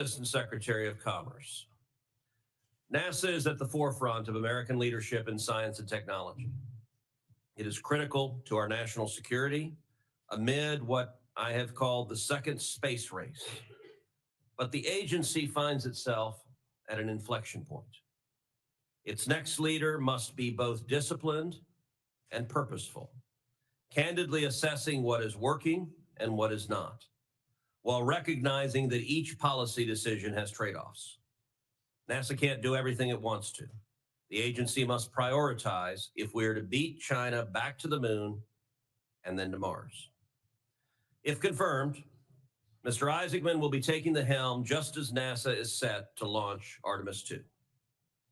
Assistant Secretary of Commerce. NASA is at the forefront of American leadership in science and technology. It is critical to our national security amid what I have called the second space race. But the agency finds itself at an inflection point. Its next leader must be both disciplined and purposeful, candidly assessing what is working and what is not, while recognizing that each policy decision has trade-offs. NASA can't do everything it wants to. The agency must prioritize if we are to beat China back to the moon and then to Mars. If confirmed, Mr. Isaacman will be taking the helm just as NASA is set to launch Artemis II,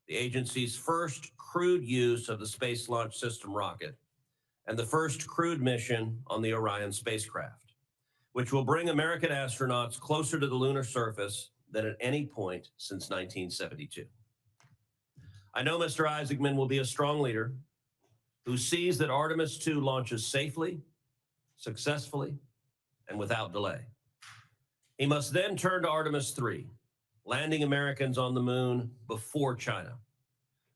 the agency's first crewed use of the Space Launch System rocket and the first crewed mission on the Orion spacecraft, which will bring American astronauts closer to the lunar surface than at any point since 1972. I know Mr. Isaacman will be a strong leader who sees that Artemis II launches safely, successfully, and without delay. He must then turn to Artemis III, landing Americans on the moon before China,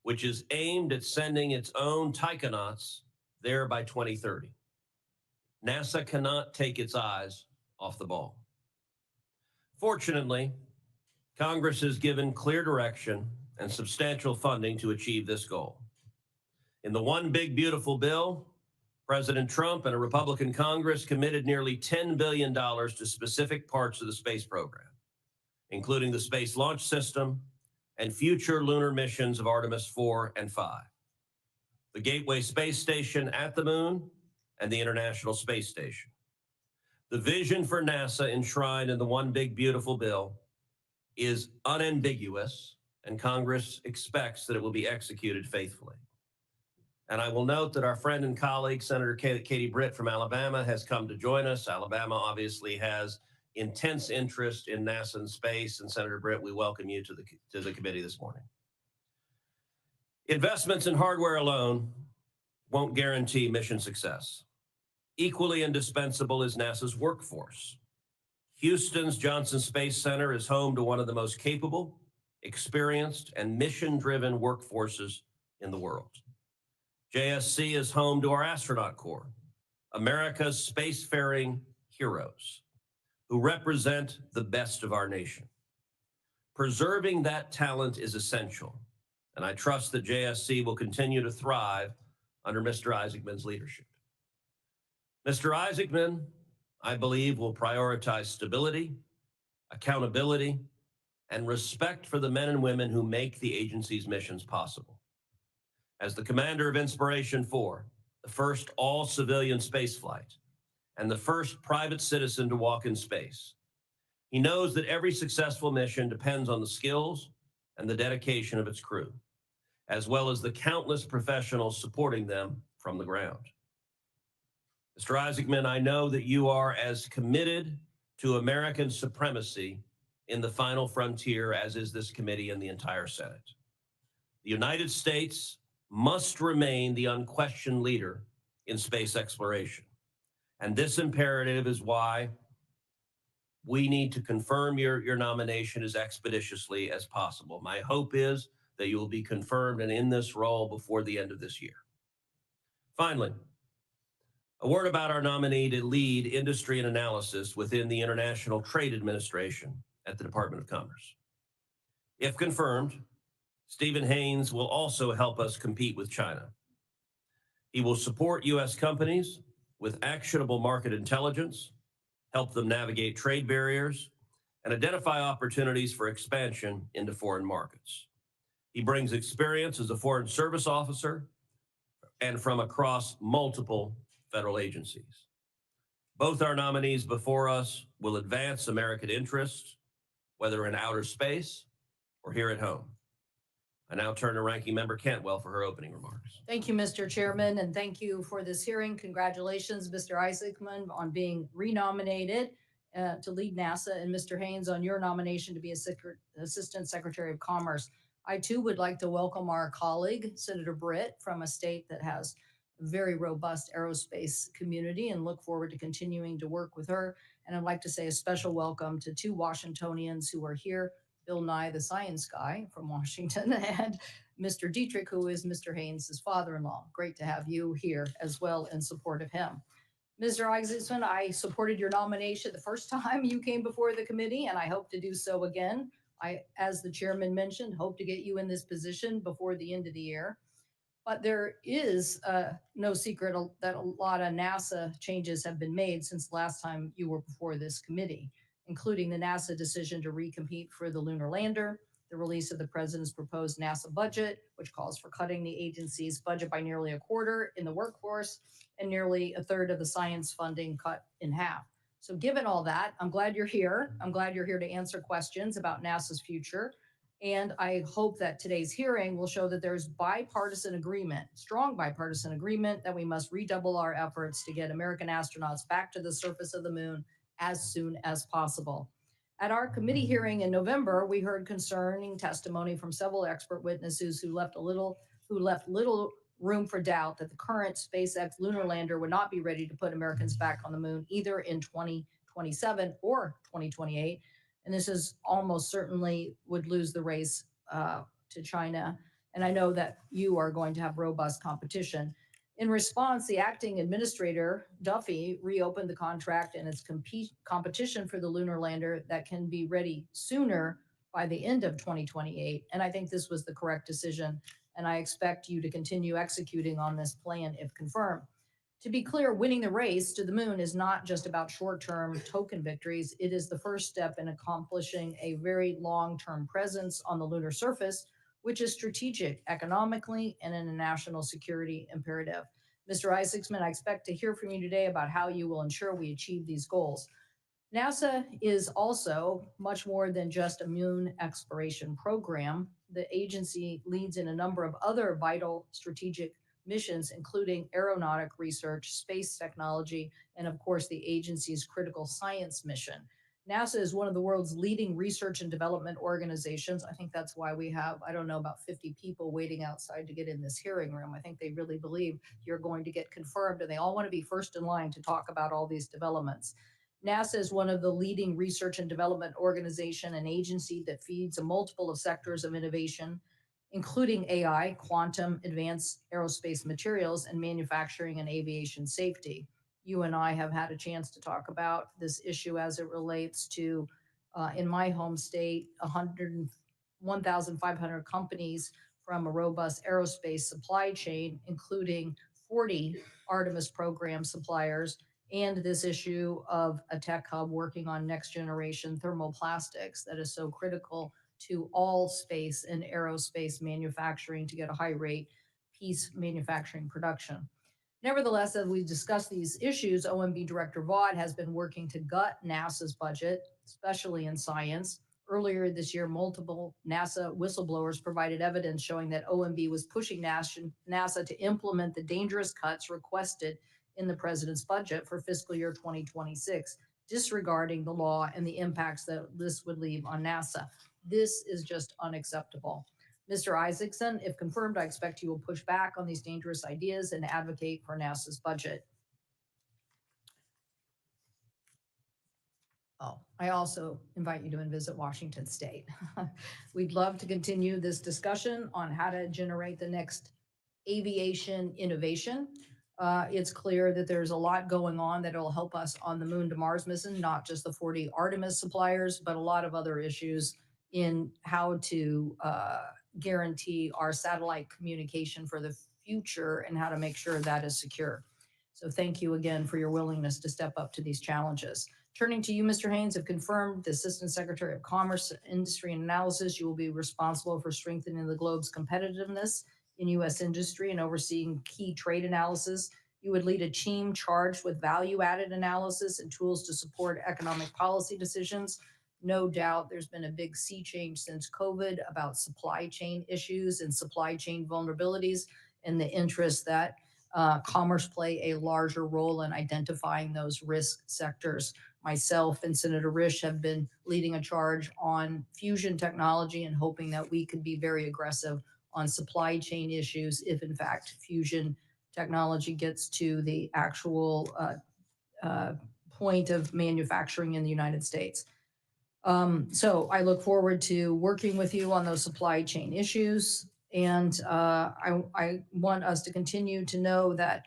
which is aimed at sending its own taikonauts there by 2030. NASA cannot take its eyes off the ball. Fortunately, Congress has given clear direction and substantial funding to achieve this goal. In the One Big Beautiful Bill, President Trump and a Republican Congress committed nearly $10 billion to specific parts of the space program, including the Space Launch System and future lunar missions of Artemis 4 and 5, the Gateway Space Station at the Moon, and the International Space Station. The vision for NASA enshrined in the One Big Beautiful Bill is unambiguous, and Congress expects that it will be executed faithfully. And I will note that our friend and colleague, Senator Katie Britt from Alabama, has come to join us. Alabama obviously has intense interest in NASA and space, and Senator Britt, we welcome you to the committee this morning. Investments in hardware alone won't guarantee mission success. Equally indispensable is NASA's workforce. Houston's Johnson Space Center is home to one of the most capable, experienced, and mission-driven workforces in the world. JSC is home to our astronaut corps, America's spacefaring heroes, who represent the best of our nation. Preserving that talent is essential, and I trust that JSC will continue to thrive under Mr. Isaacman's leadership. Mr. Isaacman, I believe, will prioritize stability, accountability, and respect for the men and women who make the agency's missions possible. As the commander of Inspiration 4, the first all-civilian spaceflight, and the first private citizen to walk in space, he knows that every successful mission depends on the skills and the dedication of its crew, as well as the countless professionals supporting them from the ground. Mr. Isaacman, I know that you are as committed to American supremacy in the final frontier as is this committee and the entire Senate. The United States must remain the unquestioned leader in space exploration. And this imperative is why we need to confirm your nomination as expeditiously as possible. My hope is that you will be confirmed and in this role before the end of this year. Finally, a word about our nominee to lead industry and analysis within the International Trade Administration at the Department of Commerce. If confirmed, Stephen Haynes will also help us compete with China. He will support U.S. companies with actionable market intelligence, help them navigate trade barriers, and identify opportunities for expansion into foreign markets. He brings experience as a foreign service officer and from across multiple federal agencies. Both our nominees before us will advance American interests, whether in outer space or here at home. I now turn to Ranking Member Cantwell for her opening remarks. Thank you, Mr. Chairman, and thank you for this hearing. Congratulations, Mr. Isaacman, on being renominated to lead NASA, and Mr. Haynes on your nomination to be Assistant Secretary of Commerce. I, too, would like to welcome our colleague, Senator Britt, from a state that has very robust aerospace community and look forward to continuing to work with her. And I'd like to say a special welcome to two Washingtonians who are here, Bill Nye, the science guy from Washington, and Mr. Dietrich, who is Mr. Haynes' father-in-law. Great to have you here as well in support of him. Mr. Isaacman, I supported your nomination the first time you came before the committee, and I hope to do so again. I, as the chairman mentioned, hope to get you in this position before the end of the year. But there is no secret that a lot of NASA changes have been made since the last time you were before this committee, including the NASA decision to recompete for the lunar lander, the release of the president's proposed NASA budget, which calls for cutting the agency's budget by nearly a quarter in the workforce and nearly a third of the science funding cut in half. So given all that, I'm glad you're here. I'm glad you're here to answer questions about NASA's future. And I hope that today's hearing will show that there's bipartisan agreement, strong bipartisan agreement, that we must redouble our efforts to get American astronauts back to the surface of the moon as soon as possible. At our committee hearing in November, we heard concerning testimony from several expert witnesses who left little room for doubt that the current SpaceX lunar lander would not be ready to put Americans back on the moon either in 2027 or 2028. And this is almost certainly would lose the race to China. And I know that you are going to have robust competition. In response, the acting administrator, Duffy, reopened the contract and its competition for the lunar lander that can be ready sooner by the end of 2028. And I think this was the correct decision. And I expect you to continue executing on this plan if confirmed. To be clear, winning the race to the moon is not just about short-term token victories. It is the first step in accomplishing a very long-term presence on the lunar surface, which is strategic economically and in a national security imperative. Mr. Isaacman, I expect to hear from you today about how you will ensure we achieve these goals. NASA is also much more than just a moon exploration program. The agency leads in a number of other vital strategic missions, including aeronautic research, space technology, and of course, the agency's critical science mission. NASA is one of the world's leading research and development organizations. I think that's why we have, I don't know, about 50 people waiting outside to get in this hearing room. I think they really believe you're going to get confirmed, and they all want to be first in line to talk about all these developments. NASA is one of the leading research and development organization and agency that feeds a multiple of sectors of innovation, including AI, quantum, advanced aerospace materials, and manufacturing and aviation safety. You and I have had a chance to talk about this issue as it relates to, in my home state, 1,500 companies from a robust aerospace supply chain, including 40 Artemis program suppliers, and this issue of a tech hub working on next generation thermoplastics that is so critical to all space and aerospace manufacturing to get a high rate piece manufacturing production. Nevertheless, as we discuss these issues, OMB Director Vaught has been working to gut NASA's budget, especially in science. Earlier this year, multiple NASA whistleblowers provided evidence showing that OMB was pushing NASA to implement the dangerous cuts requested in the president's budget for fiscal year 2026, disregarding the law and the impacts that this would leave on NASA. This is just unacceptable. Mr. Isaacman, if confirmed, I expect you will push back on these dangerous ideas and advocate for NASA's budget. Oh, I also invite you to visit Washington State. We'd love to continue this discussion on how to generate the next aviation innovation. It's clear that there's a lot going on that will help us on the Moon to Mars mission, not just the 40 Artemis suppliers, but a lot of other issues in how to guarantee our satellite communication for the future and how to make sure that is secure. So thank you again for your willingness to step up to these challenges. Turning to you, Mr. Haynes, have confirmed the Assistant Secretary of Commerce, Industry and Analysis. You will be responsible for strengthening the globe's competitiveness in U.S. industry and overseeing key trade analysis. You would lead a team charged with value-added analysis and tools to support economic policy decisions. No doubt there's been a big sea change since COVID about supply chain issues and supply chain vulnerabilities and the interest that commerce play a larger role in identifying those risk sectors. Myself and Senator Risch have been leading a charge on fusion technology and hoping that we could be very aggressive on supply chain issues if in fact fusion technology gets to the actual point of manufacturing in the United States. So I look forward to working with you on those supply chain issues. And I want us to continue to know that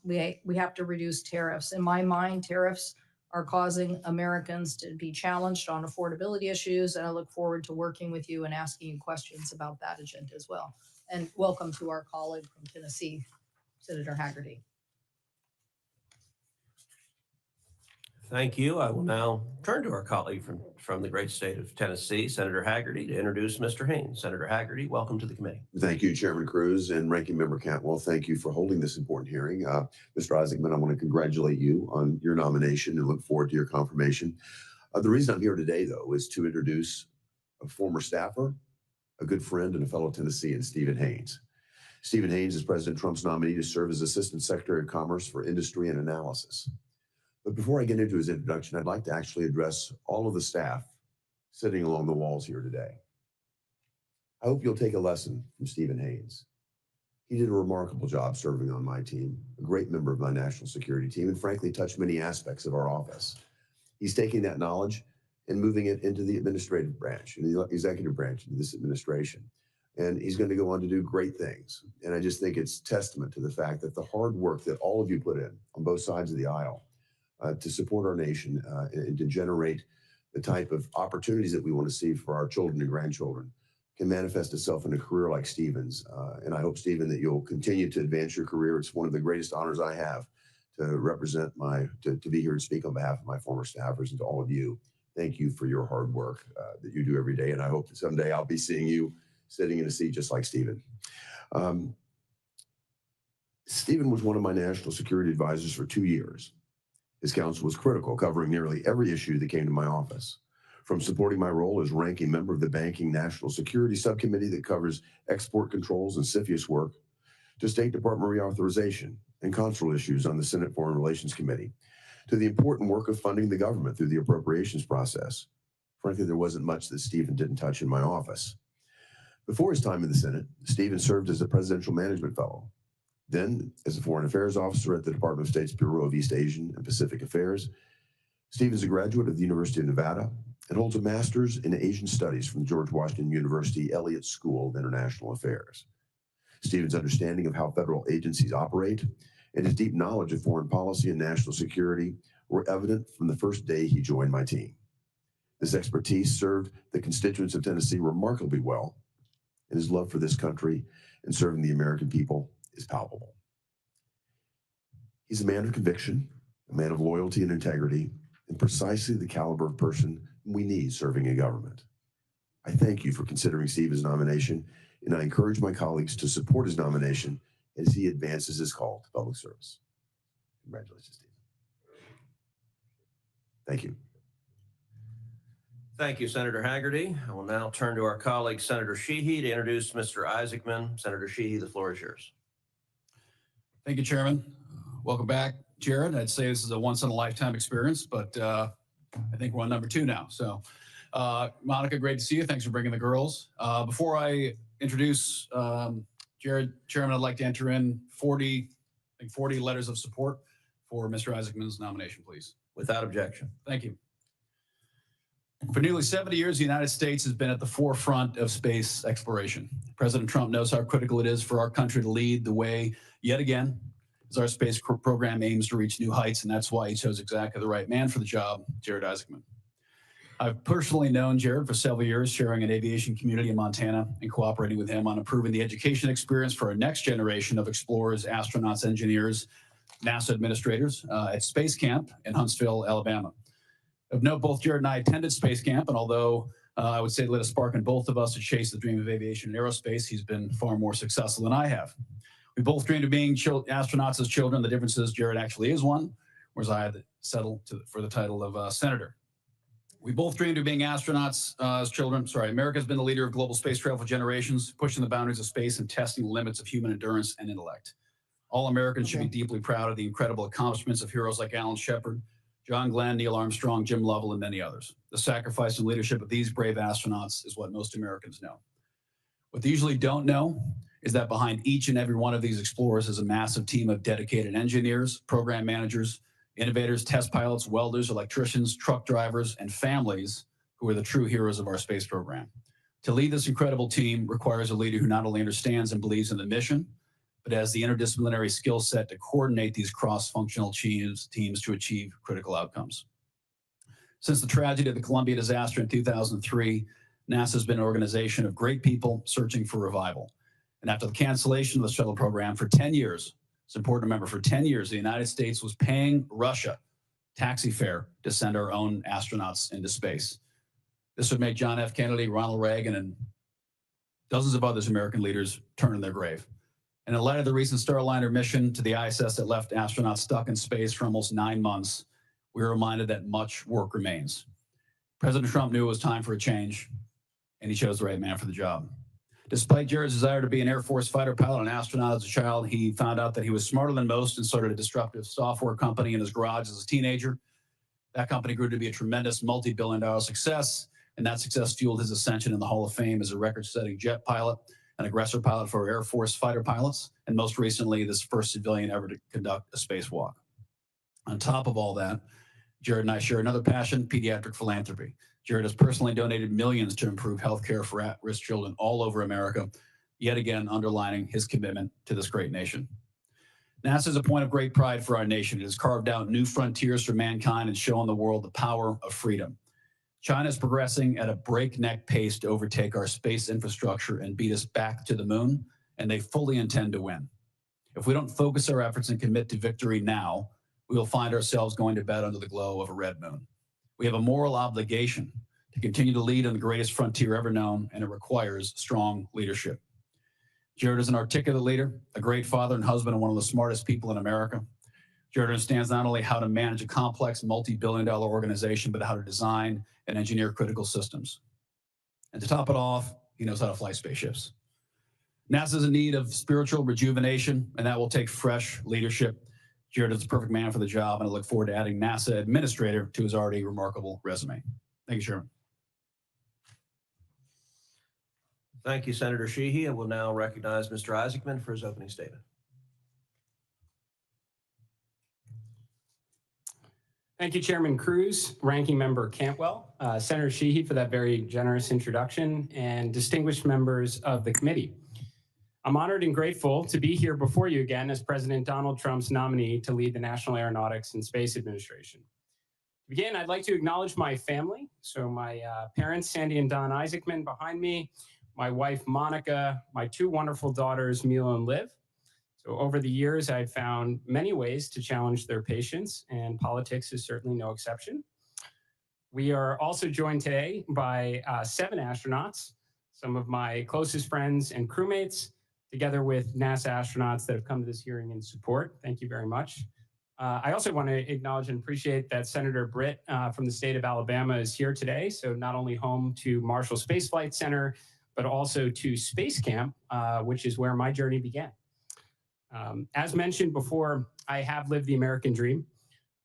we have to reduce tariffs. In my mind, tariffs are causing Americans to be challenged on affordability issues. And I look forward to working with you and asking you questions about that agenda as well. And welcome to our colleague from Tennessee, Senator Hagerty. Thank you. I will now turn to our colleague from the great state of Tennessee, Senator Hagerty, to introduce Mr. Haynes. Senator Hagerty, welcome to the committee. Thank you, Chairman Cruz and Ranking Member Cantwell. Thank you for holding this important hearing. Mr. Isaacman, I want to congratulate you on your nomination and look forward to your confirmation. The reason I'm here today, though, is to introduce a former staffer, a good friend, and a fellow Tennessean, Stephen Haynes. Stephen Haynes is President Trump's nominee to serve as Assistant Secretary of Commerce for Industry and Analysis. But before I get into his introduction, I'd like to actually address all of the staff sitting along the walls here today. I hope you'll take a lesson from Stephen Haynes. He did a remarkable job serving on my team, a great member of my national security team, and frankly touched many aspects of our office. He's taking that knowledge and moving it into the administrative branch, in the executive branch of this administration. And he's going to go on to do great things. And I just think it's testament to the fact that the hard work that all of you put in on both sides of the aisle to support our nation and to generate the type of opportunities that we want to see for our children and grandchildren can manifest itself in a career like Stephen's. And I hope, Stephen, that you'll continue to advance your career. It's one of the greatest honors I have to represent to be here and speak on behalf of my former staffers, and to all of you. Thank you for your hard work that you do every day. And I hope that someday I'll be seeing you sitting in a seat just like Stephen. Stephen was one of my national security advisors for 2 years. His counsel was critical, covering nearly every issue that came to my office, from supporting my role as ranking member of the Banking National Security Subcommittee that covers export controls and CFIUS work, to State Department reauthorization and consular issues on the Senate Foreign Relations Committee, to the important work of funding the government through the appropriations process. Frankly, there wasn't much that Stephen didn't touch in my office. Before his time in the Senate, Stephen served as a Presidential Management Fellow, then as a Foreign Affairs Officer at the Department of State's Bureau of East Asian and Pacific Affairs. Stephen is a graduate of the University of Nevada and holds a master's in Asian Studies from the George Washington University Elliott School of International Affairs. Stephen's understanding of how federal agencies operate and his deep knowledge of foreign policy and national security were evident from the first day he joined my team. This expertise served the constituents of Tennessee remarkably well, and his love for this country and serving the American people is palpable. He's a man of conviction, a man of loyalty and integrity, and precisely the caliber of person we need serving in government. I thank you for considering Stephen's nomination, and I encourage my colleagues to support his nomination as he advances his call to public service. Congratulations, Stephen. Thank you. Thank you, Senator Hagerty. I will now turn to our colleague, Senator Sheehy, to introduce Mr. Isaacman. Senator Sheehy, the floor is yours. Thank you, Chairman. Welcome back, Jared. I'd say this is a once-in-a-lifetime experience, but I think we're on number 2 now. So, Monica, great to see you. Thanks for bringing the girls. Before I introduce Jared, Chairman, I'd like to enter in 40 letters of support for Mr. Isaacman's nomination, please. Without objection. Thank you. For nearly 70 years, the United States has been at the forefront of space exploration. President Trump knows how critical it is for our country to lead the way yet again, as our space program aims to reach new heights, and that's why he chose exactly the right man for the job, Jared Isaacman. I've personally known Jared for several years, sharing an aviation community in Montana and cooperating with him on improving the education experience for our next generation of explorers, astronauts, engineers, NASA administrators at Space Camp in Huntsville, Alabama. Of note, both Jared and I attended Space Camp, and although I would say lit a spark in both of us to chase the dream of aviation and aerospace, he's been far more successful than I have. We both dreamed of being astronauts as children. The difference is Jared actually is one, whereas I had to settle for the title of senator. We both dreamed of being astronauts as children. America's been the leader of global space travel for generations, pushing the boundaries of space and testing the limits of human endurance and intellect. All Americans should be deeply proud of the incredible accomplishments of heroes like Alan Shepard, John Glenn, Neil Armstrong, Jim Lovell, and many others. The sacrifice and leadership of these brave astronauts is what most Americans know. What they usually don't know is that behind each and every one of these explorers is a massive team of dedicated engineers, program managers, innovators, test pilots, welders, electricians, truck drivers, and families who are the true heroes of our space program. To lead this incredible team requires a leader who not only understands and believes in the mission, but has the interdisciplinary skill set to coordinate these cross-functional teams to achieve critical outcomes. Since the tragedy of the Columbia disaster in 2003, NASA has been an organization of great people searching for revival. And after the cancellation of the shuttle program for 10 years, it's important to remember, for 10 years, the United States was paying Russia taxi fare to send our own astronauts into space. This would make John F. Kennedy, Ronald Reagan, and dozens of other American leaders turn in their grave. And in light of the recent Starliner mission to the ISS that left astronauts stuck in space for almost 9 months, we were reminded that much work remains. President Trump knew it was time for a change, and he chose the right man for the job. Despite Jared's desire to be an Air Force fighter pilot and astronaut as a child, he found out that he was smarter than most and started a disruptive software company in his garage as a teenager. That company grew to be a tremendous multi-billion-dollar success, and that success fueled his ascension in the Hall of Fame as a record-setting jet pilot, an aggressor pilot for Air Force fighter pilots, and most recently, this first civilian ever to conduct a spacewalk. On top of all that, Jared and I share another passion, pediatric philanthropy. Jared has personally donated millions to improve healthcare for at-risk children all over America, yet again underlining his commitment to this great nation. NASA is a point of great pride for our nation. It has carved out new frontiers for mankind and shown the world the power of freedom. China is progressing at a breakneck pace to overtake our space infrastructure and beat us back to the moon, and they fully intend to win. If we don't focus our efforts and commit to victory now, we will find ourselves going to bed under the glow of a red moon. We have a moral obligation to continue to lead on the greatest frontier ever known, and it requires strong leadership. Jared is an articulate leader, a great father and husband, and one of the smartest people in America. Jared understands not only how to manage a complex multi-billion-dollar organization, but how to design and engineer critical systems. And to top it off, he knows how to fly spaceships. NASA is in need of spiritual rejuvenation, and that will take fresh leadership. Jared is the perfect man for the job, and I look forward to adding NASA administrator to his already remarkable resume. Thank you, Chairman. Thank you, Senator Sheehy. I will now recognize Mr. Isaacman for his opening statement. Thank you, Chairman Cruz, Ranking Member Cantwell, Senator Sheehy for that very generous introduction, and distinguished members of the committee. I'm honored and grateful to be here before you again as President Donald Trump's nominee to lead the National Aeronautics and Space Administration. To begin, I'd like to acknowledge my family. So my parents, Sandy and Don Isaacman behind me, my wife, Monica, my two wonderful daughters, Mila and Liv. So over the years, I've found many ways to challenge their patience, and politics is certainly no exception. We are also joined today by 7 astronauts, some of my closest friends and crewmates, together with NASA astronauts that have come to this hearing in support. Thank you very much. I also want to acknowledge and appreciate that Senator Britt from the state of Alabama is here today. So not only home to Marshall Space Flight Center, but also to Space Camp, which is where my journey began. As mentioned before, I have lived the American dream.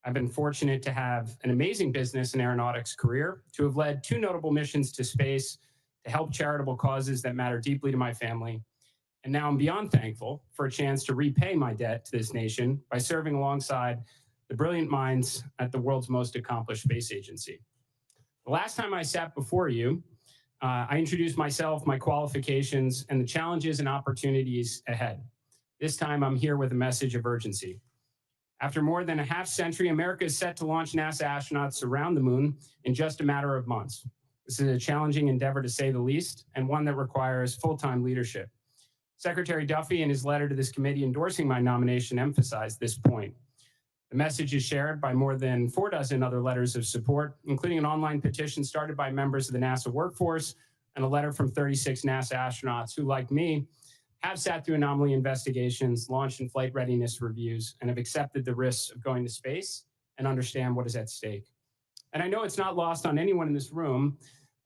I've been fortunate to have an amazing business and aeronautics career, to have led 2 notable missions to space, to help charitable causes that matter deeply to my family. And now I'm beyond thankful for a chance to repay my debt to this nation by serving alongside the brilliant minds at the world's most accomplished space agency. The last time I sat before you, I introduced myself, my qualifications, and the challenges and opportunities ahead. This time I'm here with a message of urgency. After more than a half-century, America is set to launch NASA astronauts around the moon in just a matter of months. This is a challenging endeavor to say the least, and one that requires full-time leadership. Secretary Duffy, in his letter to this committee endorsing my nomination, emphasized this point. The message is shared by more than 4 dozen other letters of support, including an online petition started by members of the NASA workforce and a letter from 36 NASA astronauts who, like me, have sat through anomaly investigations, launched and flight readiness reviews, and have accepted the risks of going to space and understand what is at stake. And I know it's not lost on anyone in this room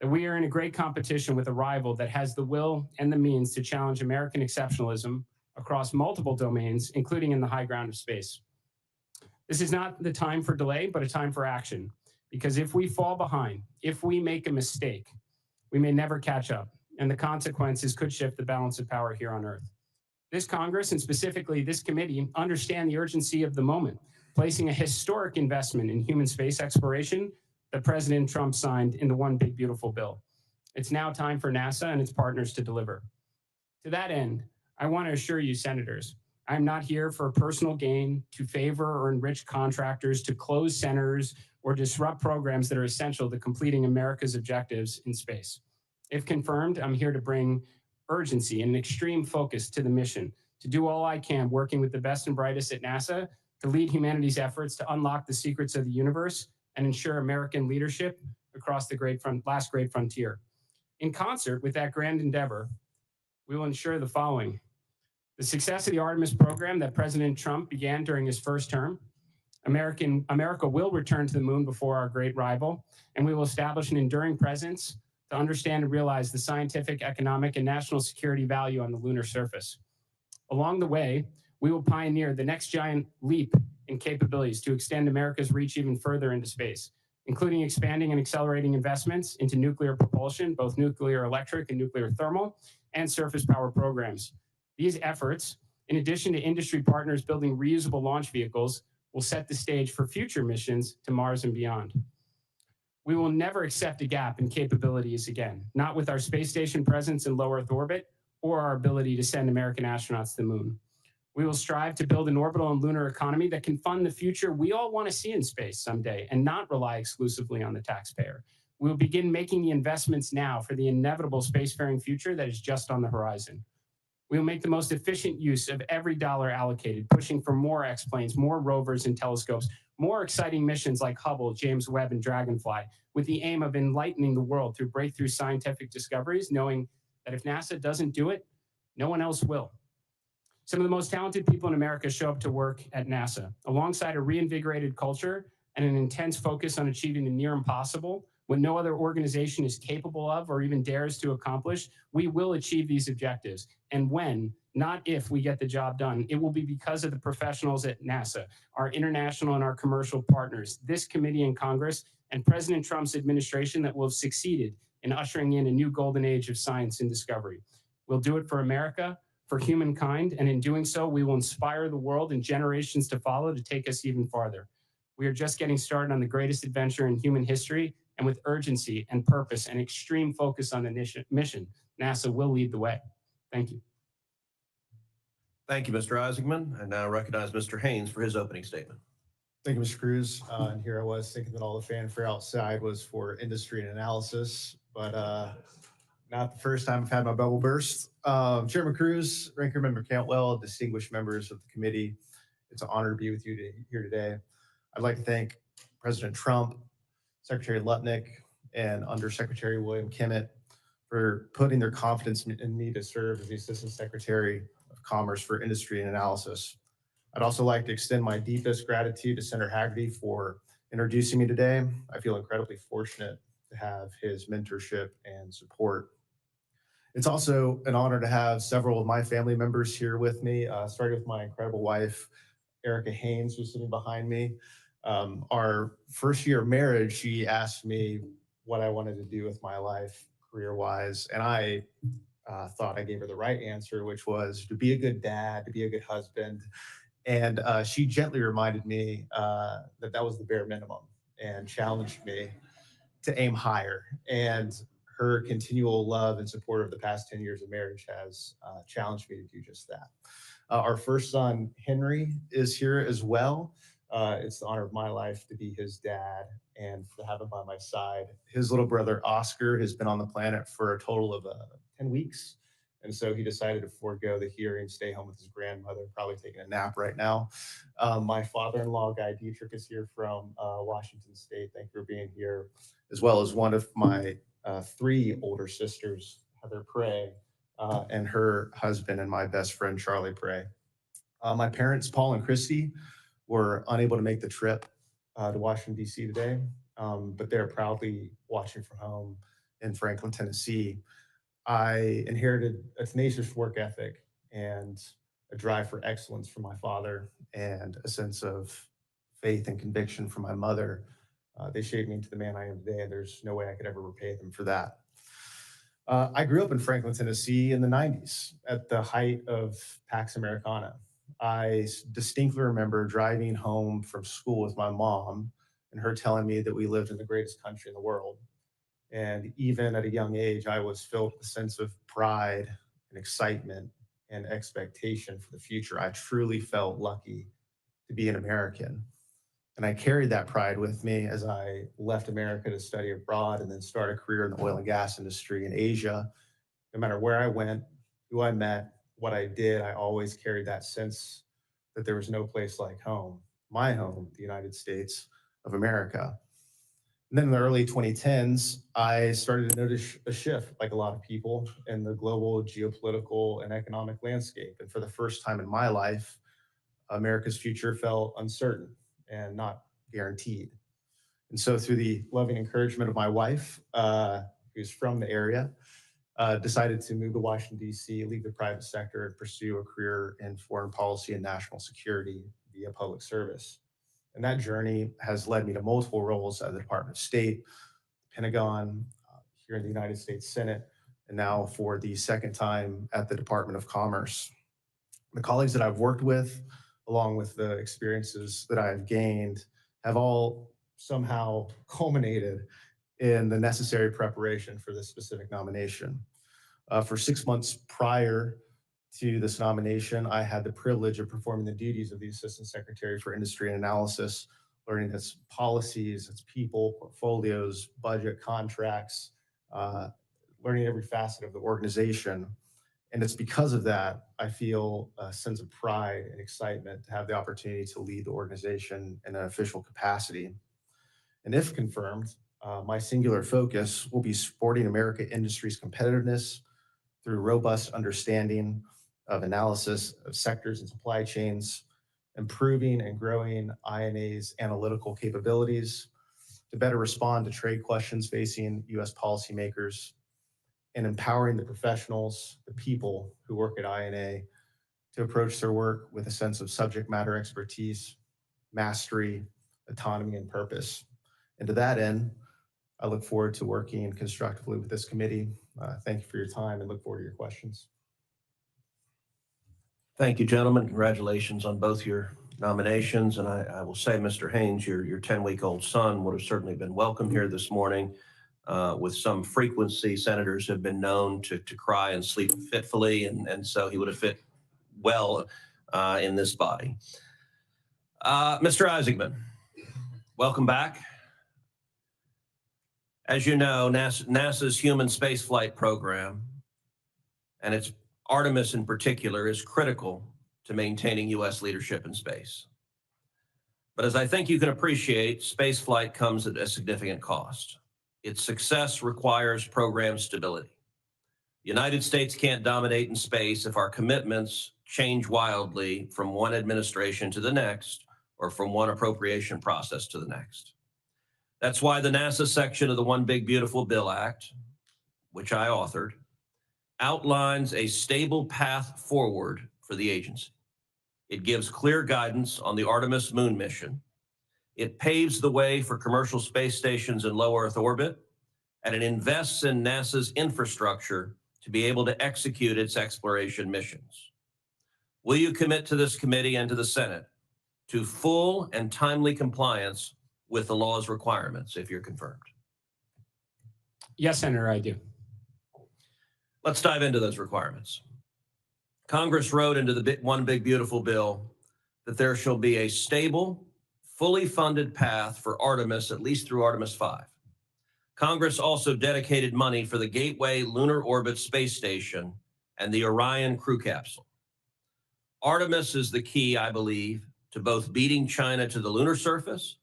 that we are in a great competition with a rival that has the will and the means to challenge American exceptionalism across multiple domains, including in the high ground of space. This is not the time for delay, but a time for action. Because if we fall behind, if we make a mistake, we may never catch up. and the consequences could shift the balance of power here on Earth. This Congress, and specifically this committee, understand the urgency of the moment, placing a historic investment in human space exploration that President Trump signed in the One Big Beautiful Bill. It's now time for NASA and its partners to deliver. To that end, I want to assure you, senators, I'm not here for personal gain, to favor or enrich contractors, to close centers, or disrupt programs that are essential to completing America's objectives in space. If confirmed, I'm here to bring urgency and an extreme focus to the mission, to do all I can working with the best and brightest at NASA to lead humanity's efforts to unlock the secrets of the universe and ensure American leadership across the last great frontier. In concert with that grand endeavor, we will ensure the following: the success of the Artemis program that President Trump began during his first term. America will return to the moon before our great rival, and we will establish an enduring presence to understand and realize the scientific, economic, and national security value on the lunar surface. Along the way, we will pioneer the next giant leap in capabilities to extend America's reach even further into space, including expanding and accelerating investments into nuclear propulsion, both nuclear electric and nuclear thermal, and surface power programs. These efforts, in addition to industry partners building reusable launch vehicles, will set the stage for future missions to Mars and beyond. We will never accept a gap in capabilities again, not with our space station presence in low Earth orbit or our ability to send American astronauts to the moon. We will strive to build an orbital and lunar economy that can fund the future we all want to see in space someday and not rely exclusively on the taxpayer. We will begin making the investments now for the inevitable spacefaring future that is just on the horizon. We will make the most efficient use of every dollar allocated, pushing for more X-planes, more rovers and telescopes, more exciting missions like Hubble, James Webb, and Dragonfly, with the aim of enlightening the world through breakthrough scientific discoveries, knowing that if NASA doesn't do it, no one else will. Some of the most talented people in America show up to work at NASA. Alongside a reinvigorated culture and an intense focus on achieving the near impossible, what no other organization is capable of or even dares to accomplish, we will achieve these objectives. And when, not if, we get the job done, it will be because of the professionals at NASA, our international and our commercial partners, this committee in Congress, and President Trump's administration that will have succeeded in ushering in a new golden age of science and discovery. We'll do it for America, for humankind, and in doing so, we will inspire the world and generations to follow to take us even farther. We are just getting started on the greatest adventure in human history, and with urgency and purpose and extreme focus on the mission, NASA will lead the way. Thank you. Thank you, Mr. Isaacman. I now recognize Mr. Haynes for his opening statement. Thank you, Mr. Cruz. And here I was thinking that all the fanfare outside was for industry and analysis, but not the first time I've had my bubble burst. Chairman Cruz, Ranking Member Cantwell, distinguished members of the committee, it's an honor to be with you here today. I'd like to thank President Trump, Secretary Lutnick, and Undersecretary William Kimmett for putting their confidence in me to serve as the Assistant Secretary of Commerce for Industry and Analysis. I'd also like to extend my deepest gratitude to Senator Haggerty for introducing me today. I feel incredibly fortunate to have his mentorship and support. It's also an honor to have several of my family members here with me, starting with my incredible wife, Erica Haynes, who's sitting behind me. Our first year of marriage, she asked me what I wanted to do with my life career-wise, and I thought I gave her the right answer, which was to be a good dad, to be a good husband. And she gently reminded me that that was the bare minimum and challenged me to aim higher. And her continual love and support of the past 10 years of marriage has challenged me to do just that. Our first son, Henry, is here as well. It's the honor of my life to be his dad and to have him by my side. His little brother, Oscar, has been on the planet for a total of 10 weeks. And so he decided to forego the hearing, stay home with his grandmother, probably taking a nap right now. My father-in-law, Guy Dietrich, is here from Washington State. Thank you for being here, as well as one of my 3 older sisters, Heather Prey, and her husband and my best friend, Charlie Prey. My parents, Paul and Christy, were unable to make the trip to Washington, D.C. today, but they're proudly watching from home in Franklin, Tennessee. I inherited a tenacious work ethic and a drive for excellence from my father and a sense of faith and conviction from my mother. They shaped me into the man I am today, and there's no way I could ever repay them for that. I grew up in Franklin, Tennessee in the 90s at the height of Pax Americana. I distinctly remember driving home from school with my mom and her telling me that we lived in the greatest country in the world. And even at a young age, I was filled with a sense of pride and excitement and expectation for the future. I truly felt lucky to be an American. And I carried that pride with me as I left America to study abroad and then start a career in the oil and gas industry in Asia. No matter where I went, who I met, what I did, I always carried that sense that there was no place like home, my home, the United States of America. And then in the early 2010s, I started to notice a shift, like a lot of people, in the global geopolitical and economic landscape. And for the first time in my life, America's future felt uncertain and not guaranteed. And so through the loving encouragement of my wife, who's from the area, decided to move to Washington, D.C., leave the private sector and pursue a career in foreign policy and national security via public service. And that journey has led me to multiple roles at the Department of State, Pentagon, here in the United States Senate, and now for the second time at the Department of Commerce. The colleagues that I've worked with, along with the experiences that I've gained, have all somehow culminated in the necessary preparation for this specific nomination. For 6 months prior to this nomination, I had the privilege of performing the duties of the Assistant Secretary for Industry and Analysis, learning its policies, its people, portfolios, budget, contracts, learning every facet of the organization. And it's because of that, I feel a sense of pride and excitement to have the opportunity to lead the organization in an official capacity. And if confirmed, my singular focus will be supporting American industry's competitiveness through robust understanding of analysis of sectors and supply chains, improving and growing INA's analytical capabilities to better respond to trade questions facing U.S. policymakers, and empowering the professionals, the people who work at INA to approach their work with a sense of subject matter expertise, mastery, autonomy, and purpose. And to that end, I look forward to working constructively with this committee. Thank you for your time and look forward to your questions. Thank you, gentlemen. Congratulations on both your nominations. And I will say, Mr. Haynes, your 10-week-old son would have certainly been welcome here this morning. With some frequency, senators have been known to cry and sleep fitfully, and so he would have fit well in this body. Mr. Isaacman, welcome back. As you know, NASA's human spaceflight program, and its Artemis in particular, is critical to maintaining U.S. leadership in space. But as I think you can appreciate, spaceflight comes at a significant cost. Its success requires program stability. The United States can't dominate in space if our commitments change wildly from one administration to the next, or from one appropriation process to the next. That's why the NASA section of the One Big Beautiful Bill Act, which I authored, outlines a stable path forward for the agency. It gives clear guidance on the Artemis moon mission. It paves the way for commercial space stations in low Earth orbit, and it invests in NASA's infrastructure to be able to execute its exploration missions. Will you commit to this committee and to the Senate to full and timely compliance with the law's requirements if you're confirmed? Yes, Senator, I do. Let's dive into those requirements. Congress wrote into the One Big Beautiful Bill that there shall be a stable, fully funded path for Artemis, at least through Artemis 5. Congress also dedicated money for the Gateway Lunar Orbit Space Station and the Orion crew capsule. Artemis is the key, I believe, to both beating China to the lunar surface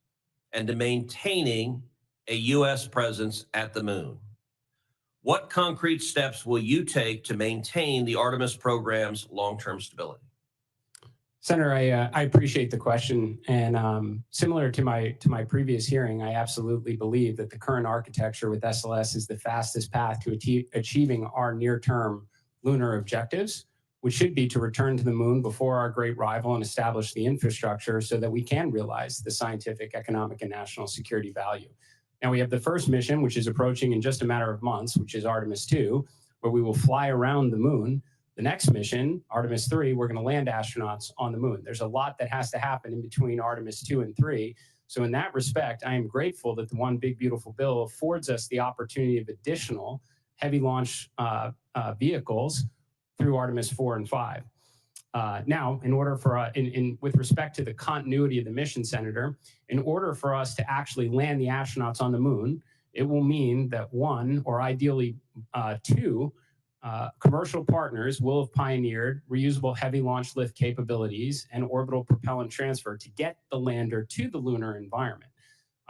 and to maintaining a U.S. presence at the moon. What concrete steps will you take to maintain the Artemis program's long-term stability? Senator, I appreciate the question, and similar to my previous hearing, I absolutely believe that the current architecture with SLS is the fastest path to achieving our near-term lunar objectives, which should be to return to the moon before our great rival and establish the infrastructure so that we can realize the scientific, economic, and national security value. Now we have the first mission, which is approaching in just a matter of months, which is Artemis 2, where we will fly around the moon. The next mission, Artemis 3, we're going to land astronauts on the moon. There's a lot that has to happen in between Artemis 2 and 3. So in that respect, I am grateful that the One Big Beautiful Bill affords us the opportunity of additional heavy launch vehicles through Artemis 4 and 5. Now, in order for, with respect to the continuity of the mission, Senator, in order for us to actually land the astronauts on the moon, it will mean that one, or ideally two, commercial partners will have pioneered reusable heavy launch lift capabilities and orbital propellant transfer to get the lander to the lunar environment.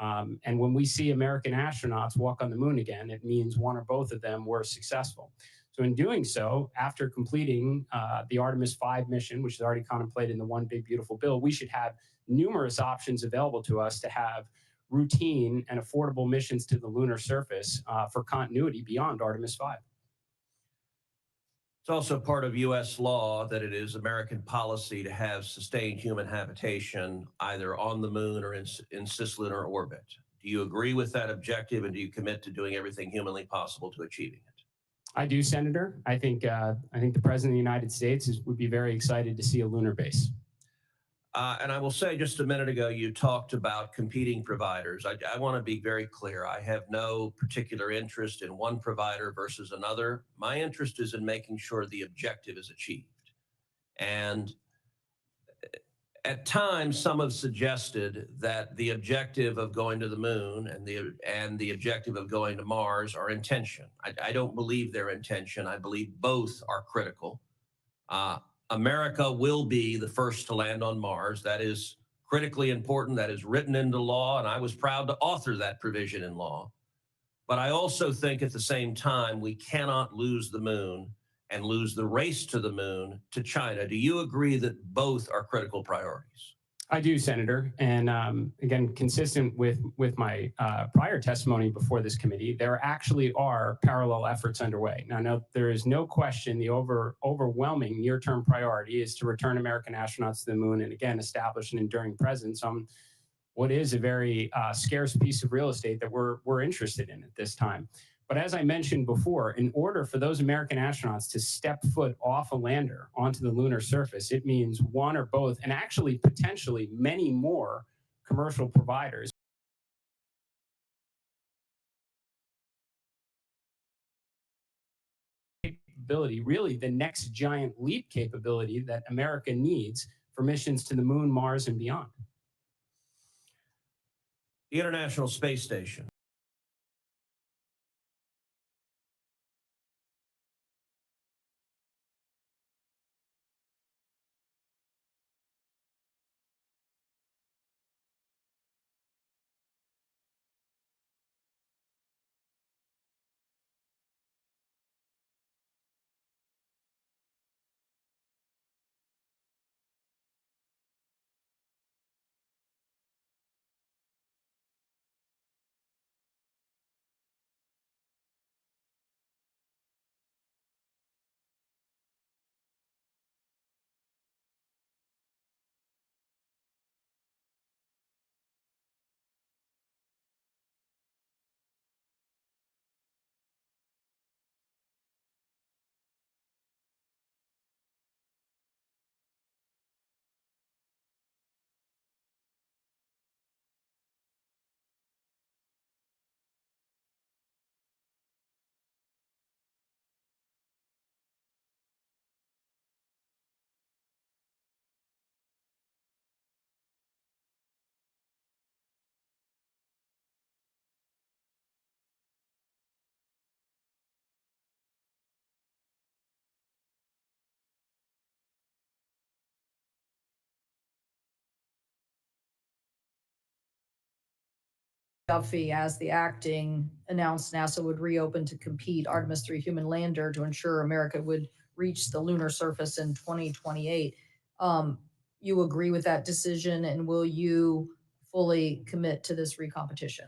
And when we see American astronauts walk on the moon again, it means one or both of them were successful. So in doing so, after completing the Artemis 5 mission, which is already contemplated in the One Big Beautiful Bill, we should have numerous options available to us to have routine and affordable missions to the lunar surface for continuity beyond Artemis 5. It's also part of U.S. law that it is American policy to have sustained human habitation either on the moon or in cislunar orbit. Do you agree with that objective, and do you commit to doing everything humanly possible to achieving it? I do, Senator. I think the President of the United States would be very excited to see a lunar base. And I will say, just a minute ago, you talked about competing providers. I want to be very clear. I have no particular interest in one provider versus another. My interest is in making sure the objective is achieved. And at times, some have suggested that the objective of going to the moon and the objective of going to Mars are in tension. I don't believe they're in tension. I believe both are critical. America will be the first to land on Mars. That is critically important. That is written into law, and I was proud to author that provision in law. But I also think at the same time, we cannot lose the moon and lose the race to the moon to China. Do you agree that both are critical priorities? I do, Senator. And again, consistent with my prior testimony before this committee, there actually are parallel efforts underway. Now, there is no question the overwhelming near-term priority is to return American astronauts to the moon and, again, establish an enduring presence on what is a very scarce piece of real estate that we're interested in at this time. But as I mentioned before, in order for those American astronauts to step foot off a lander onto the lunar surface, it means one or both, and actually potentially many more commercial providers. Capability, really the next giant leap capability that America needs for missions to the moon, Mars, and beyond. The International Space Station. Duffy, as the acting, announced NASA would reopen to compete Artemis 3 human lander to ensure America would reach the lunar surface in 2028. You agree with that decision, and will you fully commit to this recompetition?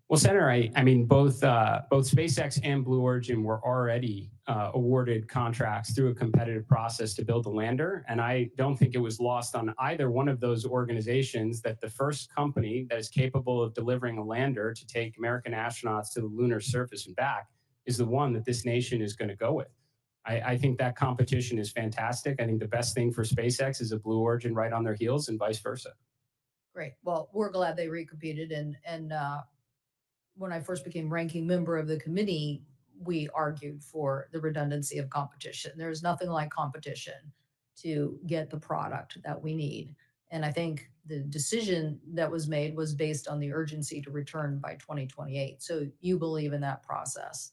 Well, Senator, I mean, both SpaceX and Blue Origin were already awarded contracts through a competitive process to build a lander. And I don't think it was lost on either one of those organizations that the first company that is capable of delivering a lander to take American astronauts to the lunar surface and back is the one that this nation is going to go with. I think that competition is fantastic. I think the best thing for SpaceX is a Blue Origin right on their heels and vice versa. Great. Well, we're glad they recompeted, and when I first became ranking member of the committee, we argued for the redundancy of competition. There's nothing like competition to get the product that we need. And I think the decision that was made was based on the urgency to return by 2028. So you believe in that process?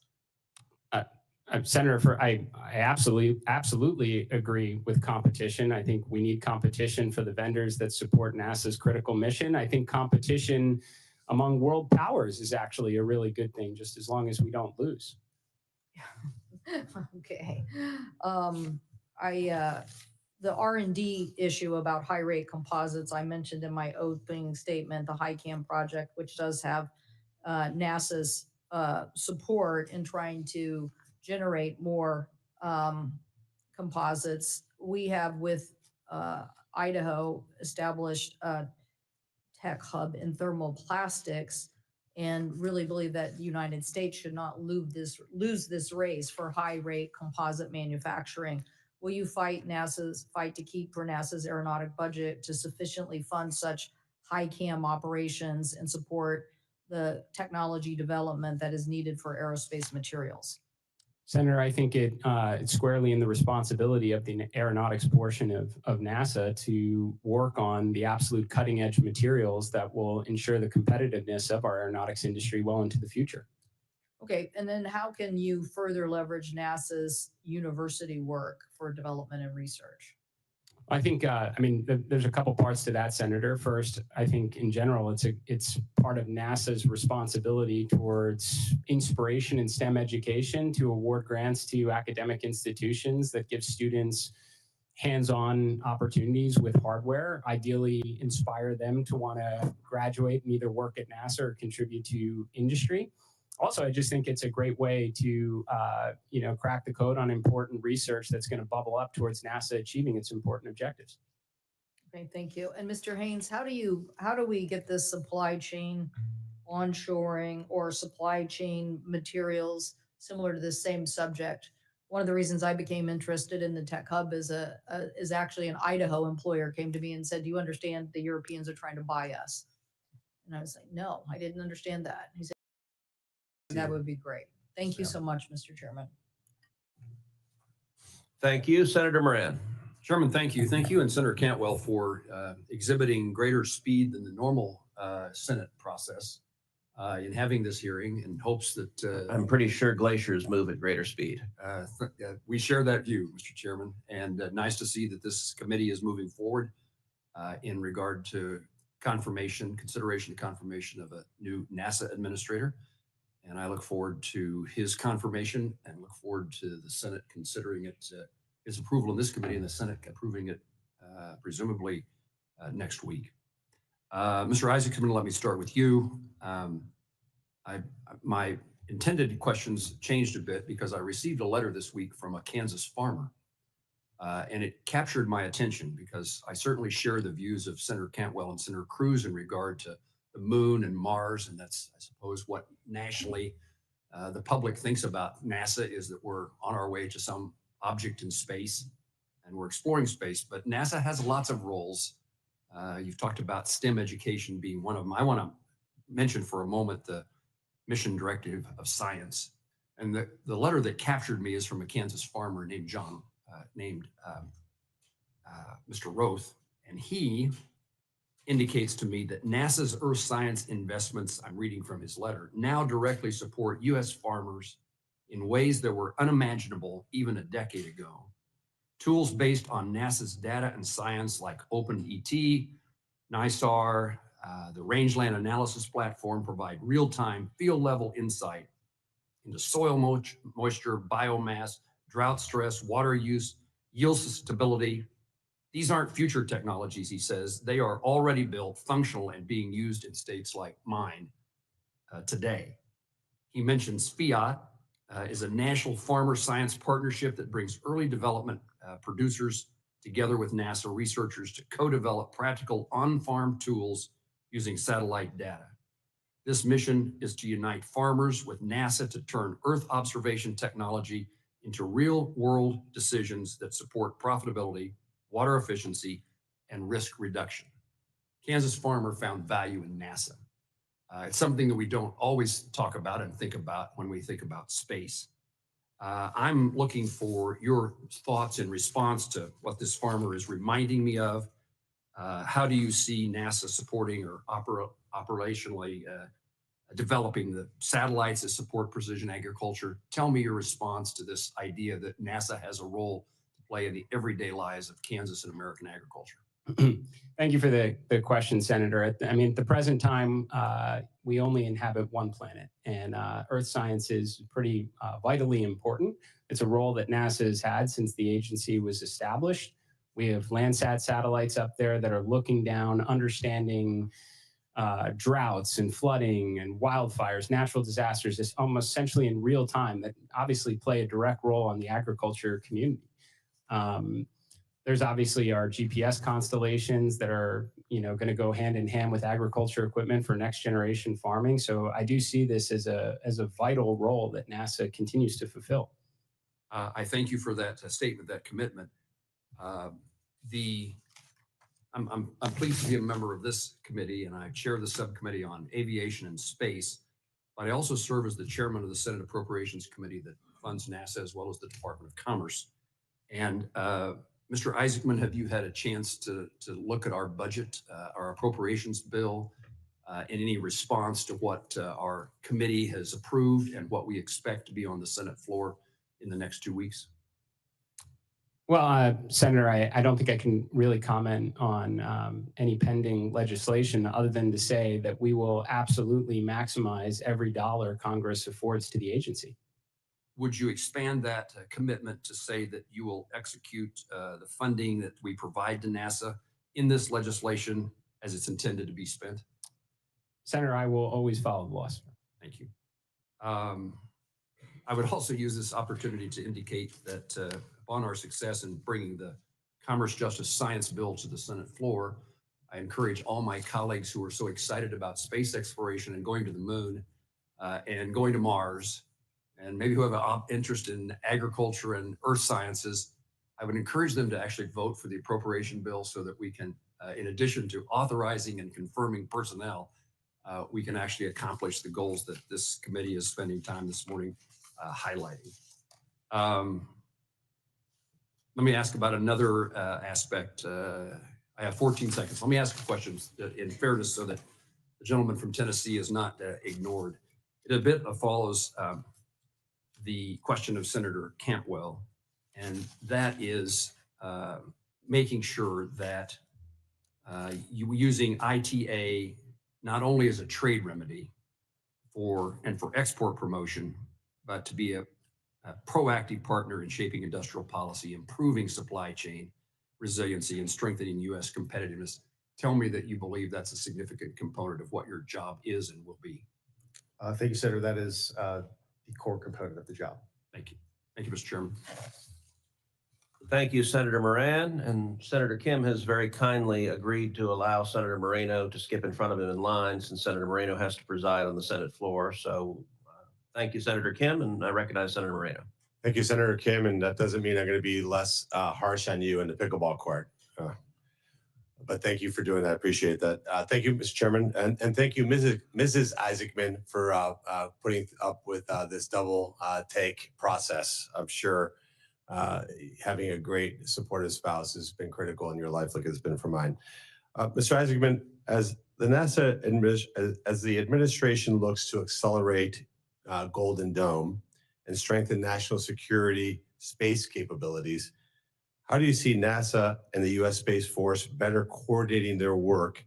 Senator, I absolutely agree with competition. I think we need competition for the vendors that support NASA's critical mission. I think competition among world powers is actually a really good thing, just as long as we don't lose. Okay. The R&D issue about high rate composites, I mentioned in my opening statement, the HiCam project, which does have NASA's support in trying to generate more composites. We have with Idaho established tech hub in thermoplastics, and really believe that the United States should not lose this race for high rate composite manufacturing. Will you fight to keep for NASA's aeronautic budget to sufficiently fund such HiCam operations and support the technology development that is needed for aerospace materials? Senator, I think it's squarely in the responsibility of the aeronautics portion of NASA to work on the absolute cutting edge materials that will ensure the competitiveness of our aeronautics industry well into the future. Okay, and then how can you further leverage NASA's university work for development and research? I think, there's a couple parts to that, Senator. First, I think in general, it's part of NASA's responsibility towards inspiration in STEM education to award grants to academic institutions that give students hands-on opportunities with hardware, ideally inspire them to want to graduate and either work at NASA or contribute to industry. Also, I just think it's a great way to, crack the code on important research that's going to bubble up towards NASA achieving its important objectives. Okay, thank you. And Mr. Haynes, how do we get this supply chain onshoring or supply chain materials similar to this same subject? One of the reasons I became interested in the Tech Hub is actually an Idaho employer came to me and said, "Do you understand the Europeans are trying to buy us?" And I was like, "No, I didn't understand that." He said, "That would be great." Thank you so much, Mr. Chairman. Thank you, Senator Moran. Chairman, thank you. Thank you and Senator Cantwell for exhibiting greater speed than the normal Senate process in having this hearing in hopes that... I'm pretty sure glaciers move at greater speed. We share that view, Mr. Chairman, and nice to see that this committee is moving forward in regard to consideration of confirmation of a new NASA administrator. And I look forward to his confirmation and look forward to the Senate considering it, his approval in this committee and the Senate approving it presumably next week. Mr. Isaacman, let me start with you. My intended questions changed a bit because I received a letter this week from a Kansas farmer. And it captured my attention because I certainly share the views of Senator Cantwell and Senator Cruz in regard to the moon and Mars. And that's, I suppose, what nationally the public thinks about NASA is that we're on our way to some object in space and we're exploring space. But NASA has lots of roles. You've talked about STEM education being one of them. I want to mention for a moment the mission directive of science. And the letter that captured me is from a Kansas farmer named Mr. Roth. And he indicates to me that NASA's earth science investments, I'm reading from his letter, now directly support U.S. farmers in ways that were unimaginable even a decade ago. Tools based on NASA's data and science like OpenET, NISAR, the Rangeland Analysis Platform provide real-time field-level insight into soil moisture, biomass, drought stress, water use, yield stability. These aren't future technologies, he says. They are already built, functional, and being used in states like mine. today. He mentions Fiat is a national farmer science partnership that brings early development producers together with NASA researchers to co-develop practical on-farm tools using satellite data. This mission is to unite farmers with NASA to turn Earth observation technology into real-world decisions that support profitability, water efficiency, and risk reduction. Kansas farmer found value in NASA. It's something that we don't always talk about and think about when we think about space. I'm looking for your thoughts in response to what this farmer is reminding me of. How do you see NASA supporting or operationally developing the satellites that support precision agriculture? Tell me your response to this idea that NASA has a role to play in the everyday lives of Kansas and American agriculture. Thank you for the question, Senator. I mean, at the present time, we only inhabit one planet, and Earth science is pretty vitally important. It's a role that NASA has had since the agency was established. We have Landsat satellites up there that are looking down, understanding droughts and flooding and wildfires, natural disasters, just almost essentially in real time that obviously play a direct role on the agriculture community. There's obviously our GPS constellations that are, going to go hand in hand with agriculture equipment for next generation farming. So I do see this as a vital role that NASA continues to fulfill. I thank you for that statement, that commitment. I'm pleased to be a member of this committee, and I chair the subcommittee on aviation and space, but I also serve as the chairman of the Senate Appropriations Committee that funds NASA as well as the Department of Commerce. And Mr. Isaacman, have you had a chance to look at our budget, our appropriations bill, in any response to what our committee has approved and what we expect to be on the Senate floor in the next 2 weeks? Well, Senator, I don't think I can really comment on any pending legislation other than to say that we will absolutely maximize every dollar Congress affords to the agency. Would you expand that commitment to say that you will execute the funding that we provide to NASA in this legislation as it's intended to be spent? Senator, I will always follow the laws. Thank you. I would also use this opportunity to indicate that upon our success in bringing the Commerce Justice Science Bill to the Senate floor, I encourage all my colleagues who are so excited about space exploration and going to the moon and going to Mars, and maybe who have an interest in agriculture and earth sciences, I would encourage them to actually vote for the appropriation bill so that we can, in addition to authorizing and confirming personnel, we can actually accomplish the goals that this committee is spending time this morning highlighting. Let me ask about another aspect. I have 14 seconds. Let me ask questions in fairness so that the gentleman from Tennessee is not ignored. It a bit follows the question of Senator Cantwell, and that is making sure that you using ITA not only as a trade remedy for export promotion, but to be a proactive partner in shaping industrial policy, improving supply chain resiliency, and strengthening U.S. competitiveness. Tell me that you believe that's a significant component of what your job is and will be. Thank you, Senator. That is the core component of the job. Thank you. Thank you, Mr. Chairman. Thank you, Senator Moran. And Senator Kim has very kindly agreed to allow Senator Moreno to skip in front of him in line since Senator Moreno has to preside on the Senate floor. So thank you, Senator Kim, and I recognize Senator Moreno. Thank you, Senator Kim, and that doesn't mean I'm going to be less harsh on you in the pickleball court. But thank you for doing that. I appreciate that. Thank you, Mr. Chairman, and thank you, Mrs. Isaacman, for putting up with this double take process. I'm sure having a great supportive spouse has been critical in your life, like it's been for mine. Mr. Isaacman, as the NASA as the administration looks to accelerate Golden Dome and strengthen national security space capabilities, how do you see NASA and the U.S. Space Force better coordinating their work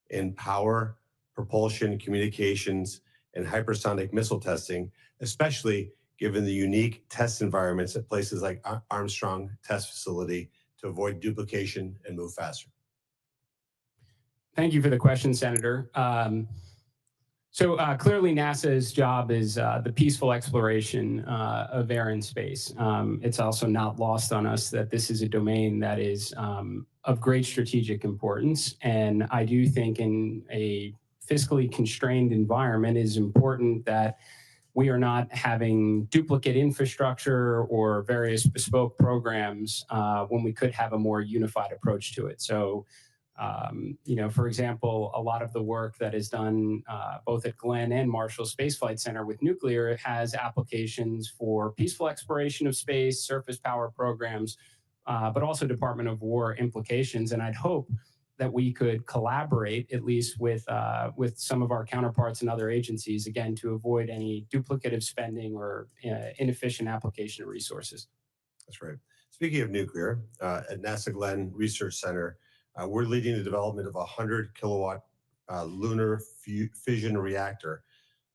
in power, propulsion, communications, and hypersonic missile testing, especially given the unique test environments at places like Armstrong Test Facility to avoid duplication and move faster? Thank you for the question, Senator. So clearly NASA's job is the peaceful exploration of air and space. It's also not lost on us that this is a domain that is of great strategic importance. And I do think in a fiscally constrained environment, it is important that we are not having duplicate infrastructure or various bespoke programs when we could have a more unified approach to it. So for example, a lot of the work that is done both at Glenn and Marshall Space Flight Center with nuclear has applications for peaceful exploration of space, surface power programs, but also Department of War implications. And I'd hope that we could collaborate at least with some of our counterparts in other agencies, again, to avoid any duplicative spending or inefficient application of resources. That's right. Speaking of nuclear, at NASA Glenn Research Center, we're leading the development of a 100-kilowatt lunar fission reactor.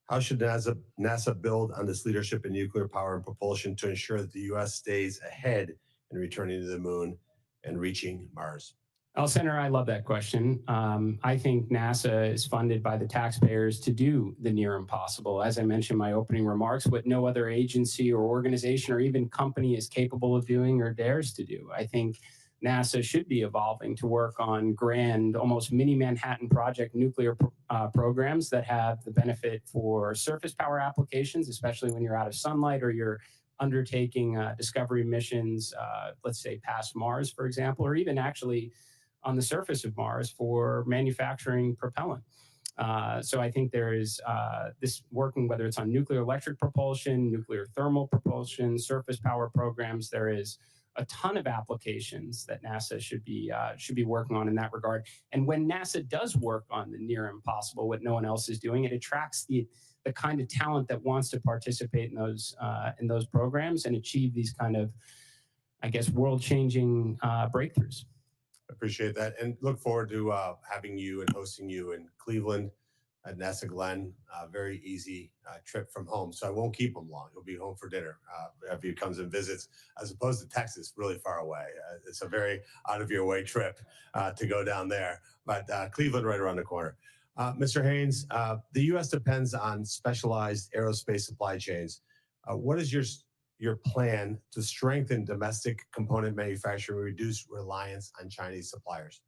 How should NASA build on this leadership in nuclear power and propulsion to ensure that the U.S. stays ahead in returning to the moon and reaching Mars? Well, Senator, I love that question. I think NASA is funded by the taxpayers to do the near impossible. As I mentioned in my opening remarks, what no other agency or organization or even company is capable of doing or dares to do. I think NASA should be evolving to work on grand, almost mini Manhattan Project nuclear programs that have the benefit for surface power applications, especially when you're out of sunlight or you're undertaking discovery missions, let's say past Mars, for example, or even actually on the surface of Mars for manufacturing propellant. So I think there is this working, whether it's on nuclear electric propulsion, nuclear thermal propulsion, surface power programs, there is a ton of applications that NASA should be working on in that regard. And when NASA does work on the near impossible, what no one else is doing, it attracts the kind of talent that wants to participate in those programs and achieve these kind of, I guess, world-changing breakthroughs. Appreciate that, and look forward to having you and hosting you in Cleveland at NASA Glenn. Very easy trip from home, so I won't keep him long. He'll be home for dinner if he comes and visits, as opposed to Texas, really far away. It's a very out of your way trip to go down there, but Cleveland right around the corner. Mr. Haynes, the U.S. depends on specialized aerospace supply chains. What is your plan to strengthen domestic component manufacturing and reduce reliance on Chinese suppliers?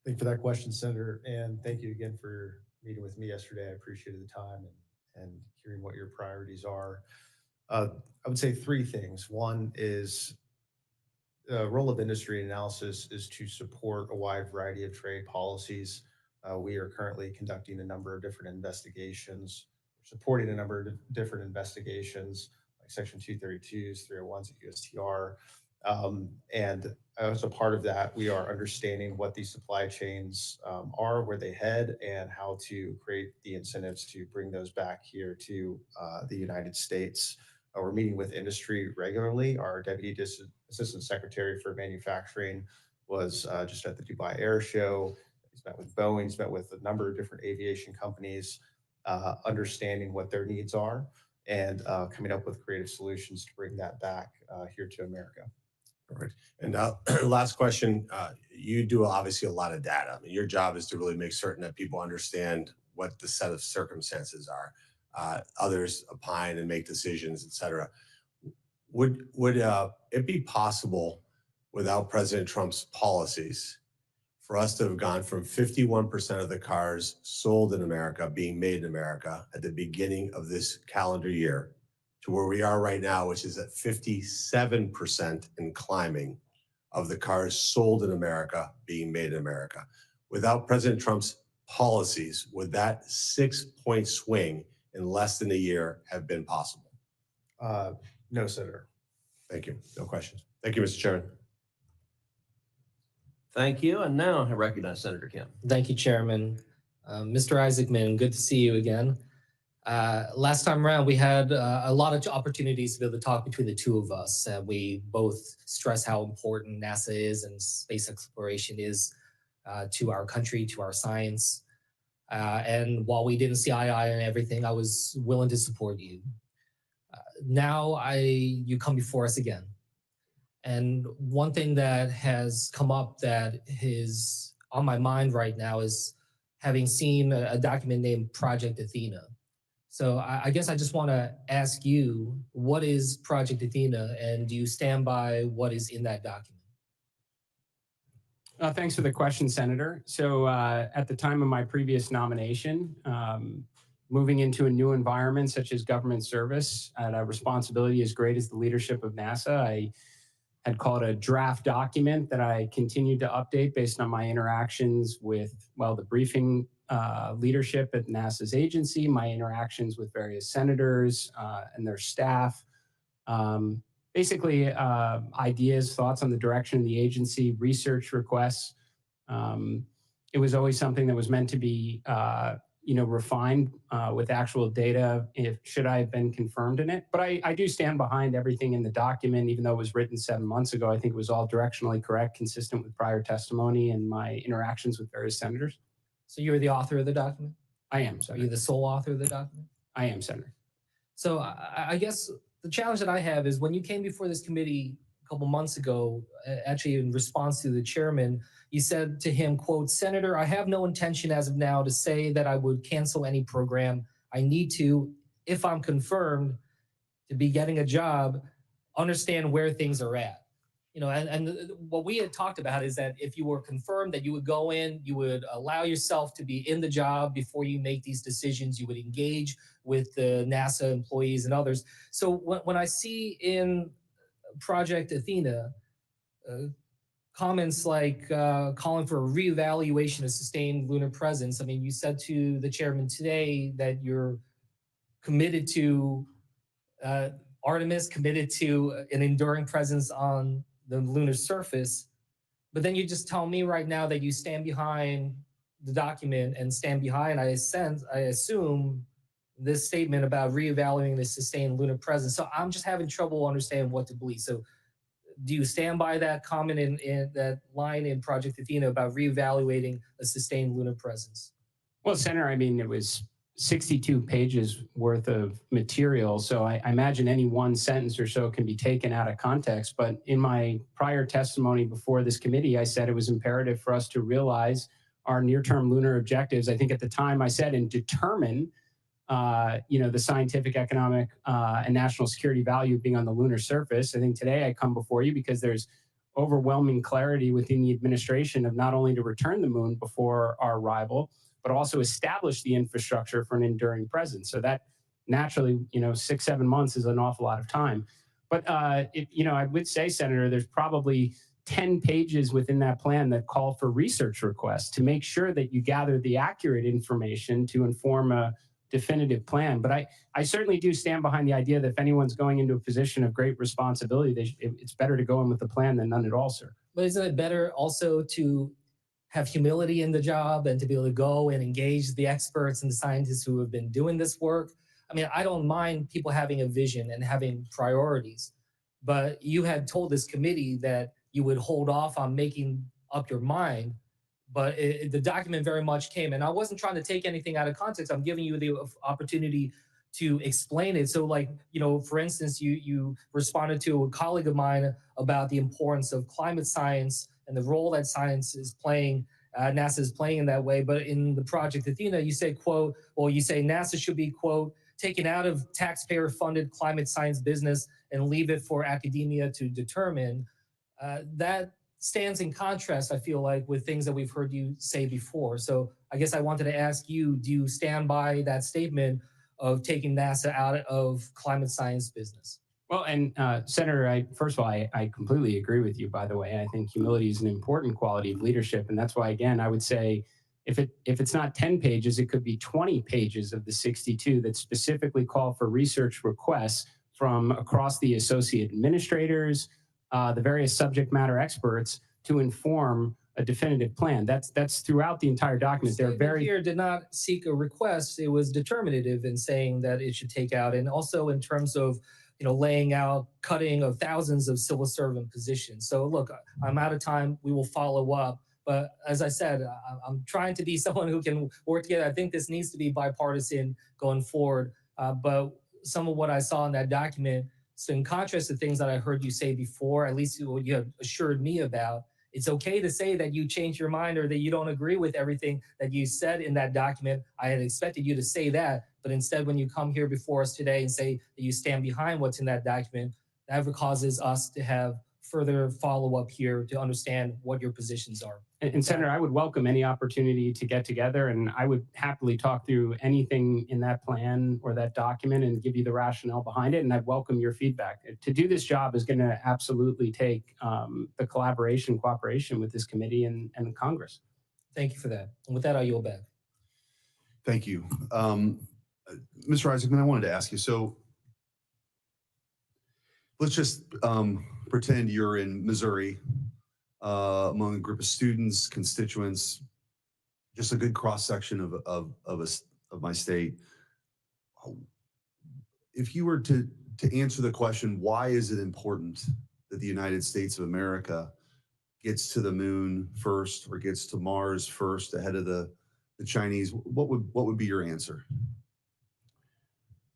Thank you for that question, Senator, and thank you again for meeting with me yesterday. I appreciated the time and hearing what your priorities are. I would say three things. One is the role of industry analysis is to support a wide variety of trade policies. We are currently conducting a number of different investigations, supporting a number of different investigations, like Section 232s, 301s at USTR. And as a part of that, we are understanding what these supply chains are, where they head, and how to create the incentives to bring those back here to the United States. We're meeting with industry regularly. Our Deputy Assistant Secretary for Manufacturing was just at the Dubai Air Show. He's met with Boeing, he's met with a number of different aviation companies, understanding what their needs are and coming up with creative solutions to bring that back here to America. All right. And last question, you do obviously a lot of data. I mean, your job is to really make certain that people understand what the set of circumstances are. Others opine and make decisions, et cetera. Would it be possible without President Trump's policies for us to have gone from 51% of the cars sold in America being made in America at the beginning of this calendar year to where we are right now, which is at 57% and climbing of the cars sold in America being made in America? Without President Trump's policies, would that 6-point swing in less than a year have been possible? No, Senator. Thank you. No questions. Thank you, Mr. Chairman. Thank you. And now I recognize Senator Kim. Thank you, Chairman. Mr. Isaacman, good to see you again. Last time around, we had a lot of opportunities to be able to talk between the two of us. We both stress how important NASA is and space exploration is to our country, to our science. And while we didn't see eye to eye on everything, I was willing to support you. Now you come before us again. And one thing that has come up that is on my mind right now is having seen a document named Project Athena. So I guess I just want to ask you, what is Project Athena, and do you stand by what is in that document? Thanks for the question, Senator. So at the time of my previous nomination, moving into a new environment such as government service at a responsibility as great as the leadership of NASA, I had called a draft document that I continued to update based on my interactions with, well, the briefing leadership at NASA's agency, my interactions with various senators and their staff. Basically, ideas, thoughts on the direction of the agency, research requests. It was always something that was meant to be, refined with actual data should I have been confirmed in it. But I do stand behind everything in the document, even though it was written 7 months ago. I think it was all directionally correct, consistent with prior testimony and my interactions with various senators. So you're the author of the document? I am, Are Senator. you the sole author of the document? I am, Senator. So I guess the challenge that I have is when you came before this committee a couple months ago, actually in response to the chairman, you said to him, quote, "Senator, I have no intention as of now to say that I would cancel any program. I need to, if I'm confirmed to be getting a job, understand where things are at." And what we had talked about is that if you were confirmed that you would go in, you would allow yourself to be in the job before you make these decisions. You would engage with the NASA employees and others. So when I see in Project Athena comments like calling for a reevaluation of sustained lunar presence, I mean, you said to the chairman today that you're committed to Artemis, committed to an enduring presence on the lunar surface, but then you just tell me right now that you stand behind the document and stand behind, I assume, this statement about reevaluating the sustained lunar presence. So I'm just having trouble understanding what to believe. So do you stand by that comment in that line in Project Athena about reevaluating a sustained lunar presence? Well, Senator, I mean, it was 62 pages worth of material. So I imagine any one sentence or so can be taken out of context. But in my prior testimony before this committee, I said it was imperative for us to realize our near-term lunar objectives. I think at the time I said, and determine, the scientific, economic, and national security value of being on the lunar surface. I think today I come before you because there's overwhelming clarity within the administration of not only to return the moon before our arrival, but also establish the infrastructure for an enduring presence. So that naturally, 6-7 months is an awful lot of time. But, I would say, Senator, there's probably 10 pages within that plan that call for research requests to make sure that you gather the accurate information to inform a definitive plan. But I certainly do stand behind the idea that if anyone's going into a position of great responsibility, it's better to go in with a plan than none at all, sir. But isn't it better also to have humility in the job and to be able to go and engage the experts and the scientists who have been doing this work? I mean, I don't mind people having a vision and having priorities, but you had told this committee that you would hold off on making up your mind, but the document very much came, and I wasn't trying to take anything out of context. I'm giving you the opportunity to explain it. So for instance, you responded to a colleague of mine about the importance of climate science and the role that science is playing, NASA is playing in that way. But in the Project Athena, you say, quote, you say NASA should be, quote, taken out of taxpayer-funded climate science business and leave it for academia to determine. That stands in contrast, I feel like, with things that we've heard you say before. So I guess I wanted to ask you, do you stand by that statement of taking NASA out of climate science business? Well, and Senator, first of all, I completely agree with you, by the way. I think humility is an important quality of leadership. And that's why, again, I would say if it's not 10 pages, it could be 20 pages of the 62 that specifically call for research requests from across the associate administrators, the various subject matter experts to inform a definitive plan. That's throughout the entire document. They're very here did not seek a request. It was determinative in saying that it should take out, and also in terms of laying out cutting of thousands of civil servant positions. So look, I'm out of time. We will follow up. But as I said, I'm trying to be someone who can work together. I think this needs to be bipartisan going forward. But some of what I saw in that document, so in contrast to things that I heard you say before, at least what you have assured me about, It's okay to say that you changed your mind or that you don't agree with everything that you said in that document. I had expected you to say that, but instead when you come here before us today and say that you stand behind what's in that document, that causes us to have further follow-up here to understand what your positions are. And Senator, I would welcome any opportunity to get together, and I would happily talk through anything in that plan or that document and give you the rationale behind it, and I'd welcome your feedback. To do this job is going to absolutely take the cooperation with this committee and Congress. Thank you for that. And with that, I'll yield back. Thank you. Mr. Isaacman, I wanted to ask you, so let's just pretend you're in Missouri among a group of students, constituents, just a good cross-section of my state. If you were to answer the question, why is it important that the United States of America gets to the moon first or gets to Mars first ahead of the Chinese, what would be your answer?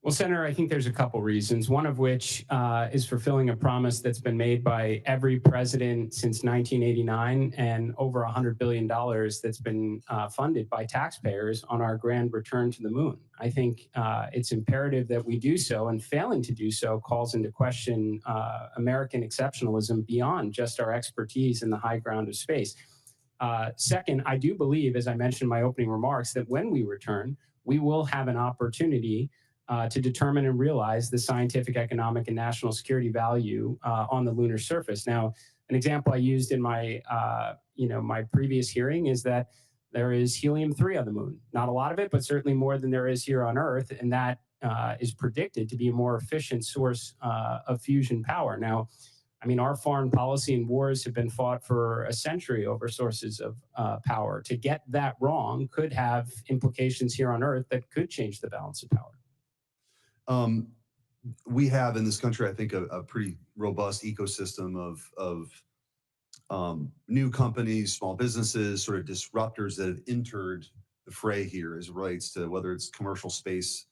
Well, Senator, I think there's a couple reasons, one of which is fulfilling a promise that's been made by every president since 1989 and over $100 billion that's been funded by taxpayers on our grand return to the moon. I think it's imperative that we do so, and failing to do so calls into question American exceptionalism beyond just our expertise in the high ground of space. Second, I do believe, as I mentioned in my opening remarks, that when we return, we will have an opportunity to determine and realize the scientific, economic, and national security value on the lunar surface. Now, an example I used in my, my previous hearing is that there is helium-3 on the moon. Not a lot of it, but certainly more than there is here on Earth, and that is predicted to be a more efficient source of fusion power. Now, I mean, our foreign policy and wars have been fought for a century over sources of power. To get that wrong could have implications here on Earth that could change the balance of power. We have in this country, I think, a pretty robust ecosystem of new companies, small businesses, sort of disruptors that have entered the fray here as it relates to whether it's commercial space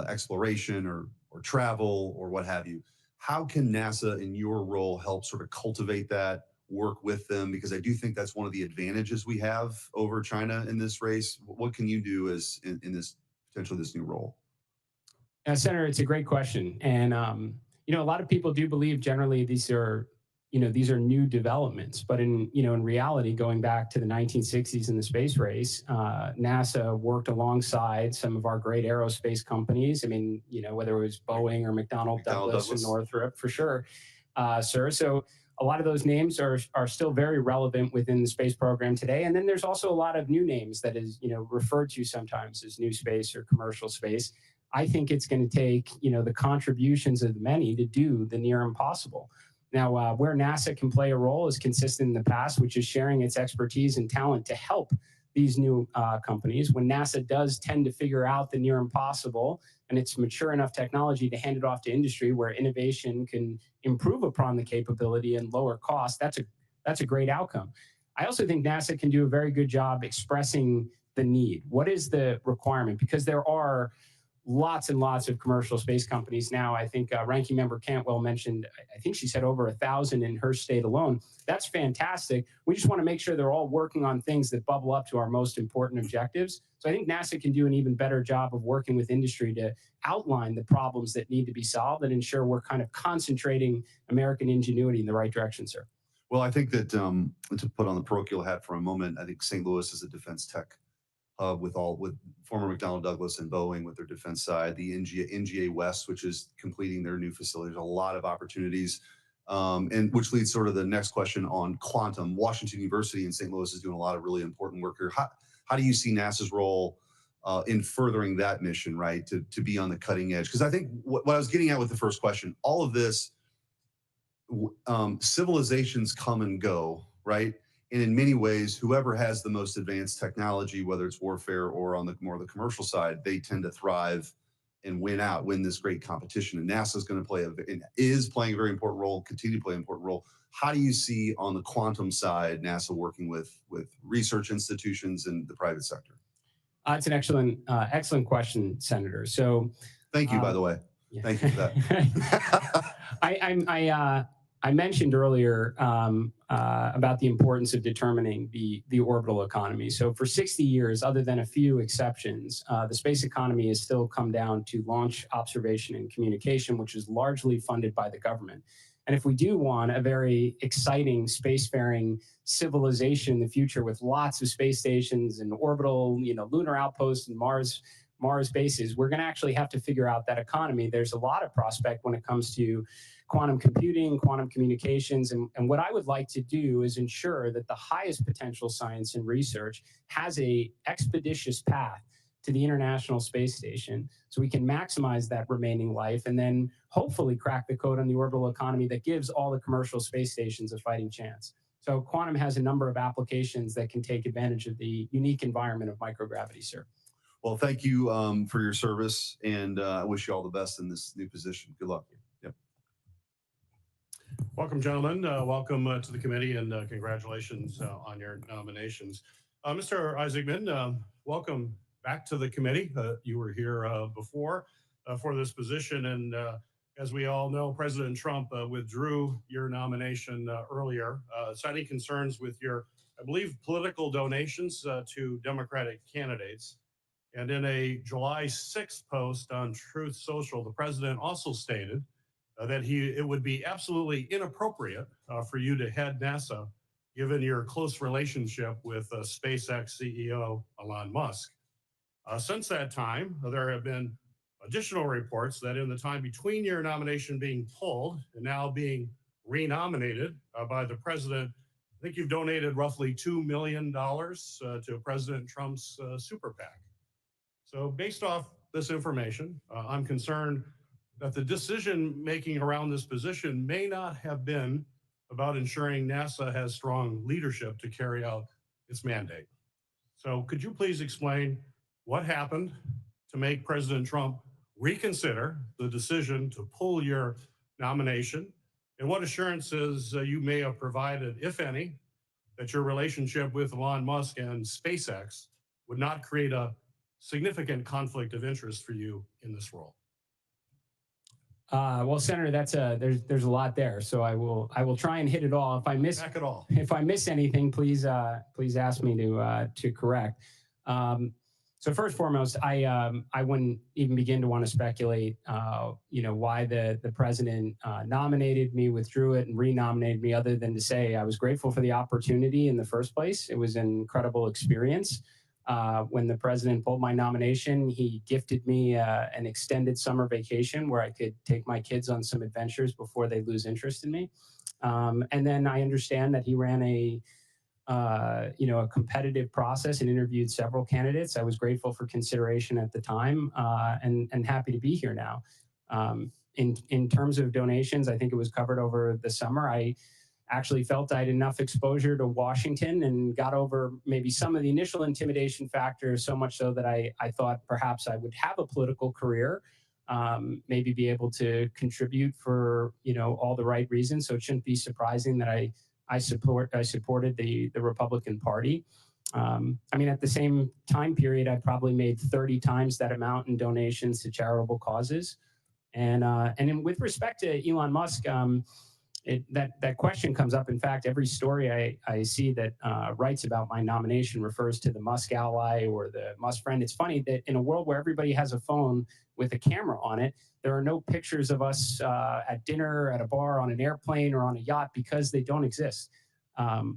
exploration or travel or what have you. How can NASA, in your role, help sort of cultivate that, work with them? Because I do think that's one of the advantages we have over China in this race. What can you do as in this potentially this new role? Senator, it's a great question. And, a lot of people do believe generally these are new developments. But in reality, going back to the 1960s in the space race, NASA worked alongside some of our great aerospace companies. I mean, whether it was Boeing or McDonnell Douglas and Northrop, for sure, sir. So a lot of those names are still very relevant within the space program today. And then there's also a lot of new names that is, referred to sometimes as new space or commercial space. I think it's going to take, the contributions of the many to do the near impossible. Now, where NASA can play a role is consistent in the past, which is sharing its expertise and talent to help these new companies. When NASA does tend to figure out the near impossible and it's mature enough technology to hand it off to industry where innovation can improve upon the capability and lower cost, that's a great outcome. I also think NASA can do a very good job expressing the need. What is the requirement? Because there are lots and lots of commercial space companies now. I think Ranking Member Cantwell mentioned, I think she said over 1,000 in her state alone. That's fantastic. We just want to make sure they're all working on things that bubble up to our most important objectives. So I think NASA can do an even better job of working with industry to outline the problems that need to be solved and ensure we're kind of concentrating American ingenuity in the right direction, sir. Well, I think that to put on the parochial hat for a moment, I think St. Louis is a defense tech hub with former McDonnell Douglas and Boeing with their defense side, the NGA West, which is completing their new facility. There's a lot of opportunities, and which leads sort of the next question on quantum. Washington University in St. Louis is doing a lot of really important work here. How do you see NASA's role in furthering that mission, right, to be on the cutting edge? Because I think what I was getting at with the first question, all of this, civilizations come and go, right? And in many ways, whoever has the most advanced technology, whether it's warfare or on the more the commercial side, they tend to thrive and win this great competition. And NASA is going to is playing a very important role, continue to play an important role. How do you see on the quantum side NASA working with research institutions and the private sector? It's an excellent question, Senator. So thank you, by the way. Yeah. Thank you for that. I mentioned earlier about the importance of determining the orbital economy. So for 60 years, other than a few exceptions, the space economy has still come down to launch, observation, and communication, which is largely funded by the government. And if we do want a very exciting spacefaring civilization in the future with lots of space stations and orbital, lunar outposts and Mars bases, we're going to actually have to figure out that economy. There's a lot of prospect when it comes to quantum computing, quantum communications. And what I would like to do is ensure that the highest potential science and research has a expeditious path to the International Space Station so we can maximize that remaining life and then hopefully crack the code on the orbital economy that gives all the commercial space stations a fighting chance. So quantum has a number of applications that can take advantage of the unique environment of microgravity, sir. Well, thank you for your service, and I wish you all the best in this new position. Good luck. Yep. Welcome, gentlemen. Welcome to the committee, and congratulations on your nominations. Mr. Isaacman, welcome back to the committee. You were here before for this position, and as we all know, President Trump withdrew your nomination earlier, citing concerns with your, I believe, political donations to Democratic candidates. And in a July 6th post on Truth Social, the president also stated that it would be absolutely inappropriate for you to head NASA, given your close relationship with SpaceX CEO Elon Musk. Since that time, there have been additional reports that in the time between your nomination being pulled and now being renominated by the president, I think you've donated roughly $2 million to President Trump's super PAC. So based off this information, I'm concerned that the decision-making around this position may not have been about ensuring NASA has strong leadership to carry out its mandate. So could you please explain what happened to make President Trump reconsider the decision to pull your nomination, and what assurances you may have provided, if any, that your relationship with Elon Musk and SpaceX would not create a significant conflict of interest for you in this role? Well, Senator, there's a lot there, so I will try and hit it all. If I miss anything, please ask me to correct. So first and foremost, I wouldn't even begin to want to speculate, why the president nominated me, withdrew it, and renominated me, other than to say I was grateful for the opportunity in the first place. It was an incredible experience. When the president pulled my nomination, he gifted me an extended summer vacation where I could take my kids on some adventures before they lose interest in me. And then I understand that he ran a competitive process and interviewed several candidates. I was grateful for consideration at the time, and happy to be here now. In terms of donations, I think it was covered over the summer. I actually felt I had enough exposure to Washington and got over maybe some of the initial intimidation factors, so much so that I thought perhaps I would have a political career, maybe be able to contribute for all the right reasons. So it shouldn't be surprising that I supported the Republican Party. At the same time period, I probably made 30 times that amount in donations to charitable causes. And with respect to Elon Musk, that question comes up. In fact, every story I see that writes about my nomination refers to the Musk ally or the Musk friend. It's funny that in a world where everybody has a phone with a camera on it, there are no pictures of us at dinner, at a bar, on an airplane, or on a yacht, because they don't exist.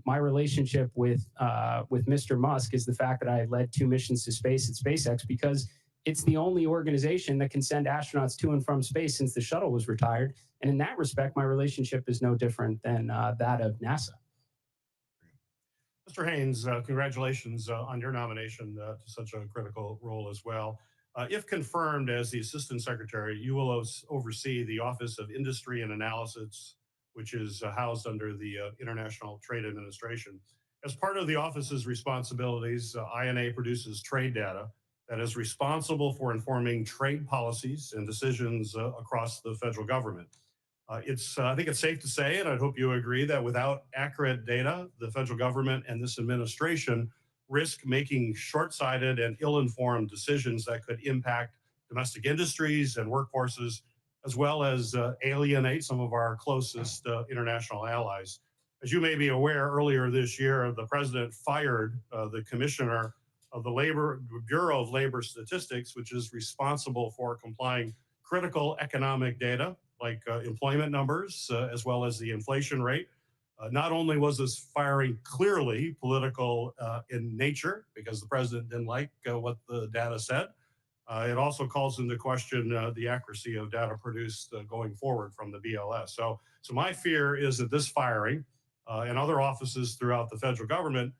My relationship with Mr. Musk is the fact that I led 2 missions to space at SpaceX, because it's the only organization that can send astronauts to and from space since the shuttle was retired. And in that respect, my relationship is no different than that of NASA. Mr. Haynes, congratulations on your nomination to such a critical role as well. If confirmed as the Assistant Secretary, you will oversee the Office of Industry and Analysis, which is housed under the International Trade Administration. As part of the office's responsibilities, INA produces trade data that is responsible for informing trade policies and decisions across the federal government. I think it's safe to say, and I hope you agree, that without accurate data, the federal government and this administration risk making short-sighted and ill-informed decisions that could impact domestic industries and workforces as well as alienate some of our closest international allies. As you may be aware, earlier this year, the president fired the commissioner of the Bureau of Labor Statistics, which is responsible for complying critical economic data like employment numbers, as well as the inflation rate. Not only was this firing clearly political in nature, because the president didn't like what the data said, it also calls into question the accuracy of data produced going forward from the BLS. So my fear is that this firing and other offices throughout the federal government,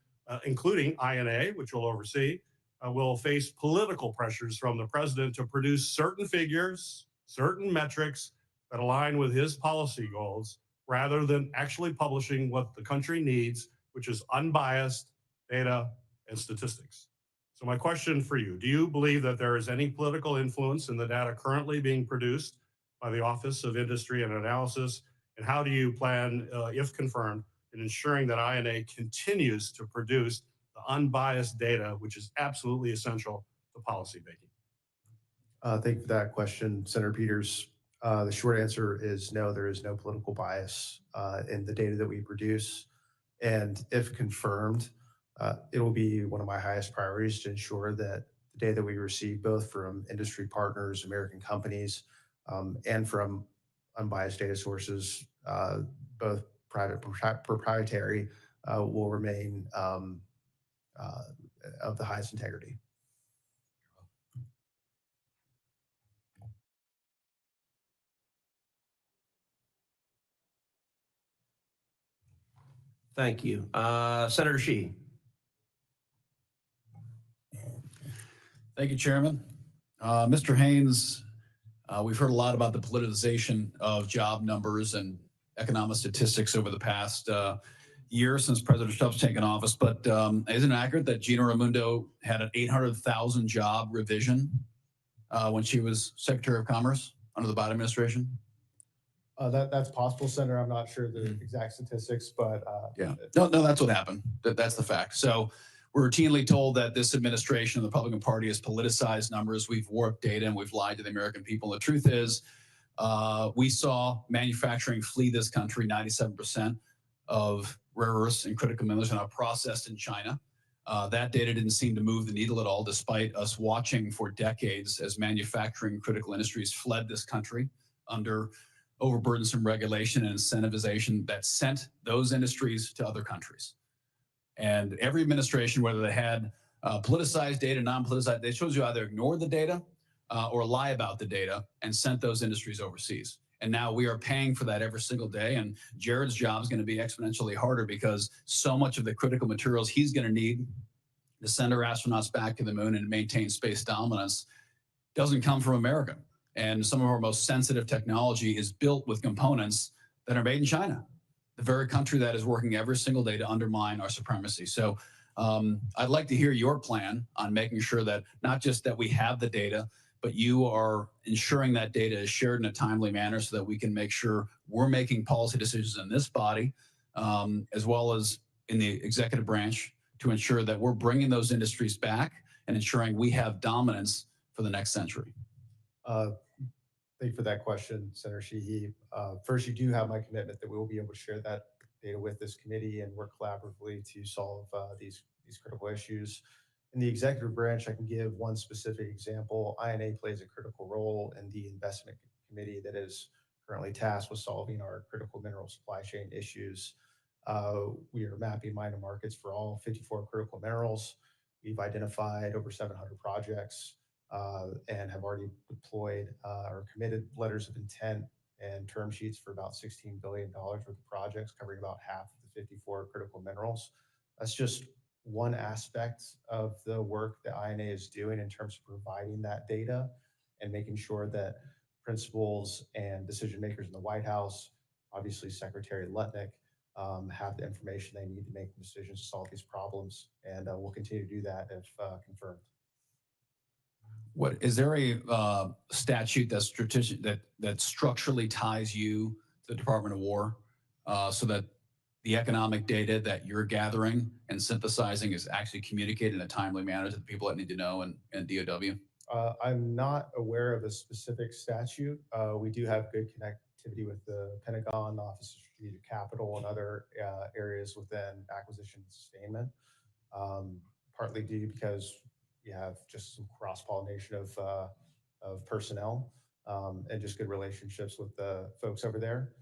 including INA, which will oversee, will face political pressures from the president to produce certain figures, certain metrics that align with his policy goals, rather than actually publishing what the country needs, which is unbiased data and statistics. So my question for you, do you believe that there is any political influence in the data currently being produced by the Office of Industry and Analysis? And how do you plan, if confirmed, in ensuring that INA continues to produce the unbiased data, which is absolutely essential to policy making? Thank you for that question, Senator Peters. The short answer is no, there is no political bias in the data that we produce. And if confirmed, it will be one of my highest priorities to ensure that the data that we receive, both from industry partners, American companies, and from unbiased data sources, both private, proprietary, will remain of the highest integrity. Thank you. Senator Shi. Thank you, Chairman. Mr. Haynes, we've heard a lot about the politicization of job numbers and economic statistics over the past year since President Trump's taken office. But isn't it accurate that Gina Raimondo had an 800,000 job revision when she was Secretary of Commerce under the Biden administration? That's possible, Senator. I'm not sure the exact statistics, but yeah, no, that's what happened. That's the fact. So we're routinely told that this administration, the Republican Party, has politicized numbers. We've warped data and we've lied to the American people. The truth is, we saw manufacturing flee this country. 97% of rare earths and critical minerals are now processed in China. That data didn't seem to move the needle at all, despite us watching for decades as manufacturing critical industries fled this country under overburdensome regulation and incentivization that sent those industries to other countries. And every administration, whether they had politicized data, non-politicized, they chose to either ignore the data or lie about the data and sent those industries overseas. And now we are paying for that every single day. And Jared's job is going to be exponentially harder because so much of the critical materials he's going to need to send our astronauts back to the moon and maintain space dominance doesn't come from America. And some of our most sensitive technology is built with components that are made in China, the very country that is working every single day to undermine our supremacy. So I'd like to hear your plan on making sure that not just that we have the data, but you are ensuring that data is shared in a timely manner so that we can make sure we're making policy decisions in this body, as well as in the executive branch, to ensure that we're bringing those industries back and ensuring we have dominance for the next century. Thank you for that question, Senator Sheehy. First, you do have my commitment that we will be able to share that data with this committee and work collaboratively to solve these critical issues. In the executive branch, I can give one specific example. INA plays a critical role in the investment committee that is currently tasked with solving our critical mineral supply chain issues. We are mapping minor markets for all 54 critical minerals. We've identified over 700 projects and have already deployed or committed letters of intent and term sheets for about $16 billion worth of projects covering about half of the 54 critical minerals. That's just one aspect of the work that INA is doing in terms of providing that data and making sure that principals and decision makers in the White House, obviously Secretary Lutnick, have the information they need to make decisions to solve these problems. And we'll continue to do that if confirmed. What is there a statute that's that structurally ties you to the Department of War so that the economic data that you're gathering and synthesizing is actually communicated in a timely manner to the people that need to know and DOW? I'm not aware of a specific statute. We do have good connectivity with the Pentagon, the Office of Strategic Capital, and other areas within acquisition and sustainment. Partly due because you have just some cross-pollination of personnel and just good relationships with the folks over there.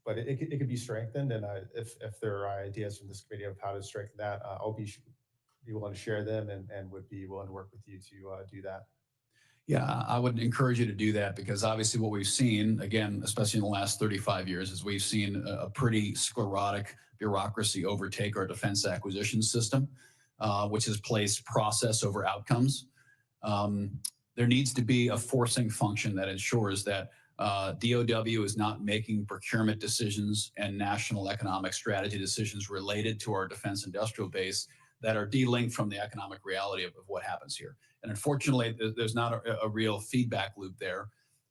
But it could be strengthened, and if there are ideas from this committee of how to strengthen that, I'll be willing to share them and would be willing to work with you to do that. Yeah, I would encourage you to do that because obviously what we've seen, again, especially in the last 35 years, is we've seen a pretty sclerotic bureaucracy overtake our defense acquisition system, which has placed process over outcomes. There needs to be a forcing function that ensures that DOW is not making procurement decisions and national economic strategy decisions related to our defense industrial base that are delinked from the economic reality of what happens here. And unfortunately, there's not a real feedback loop there.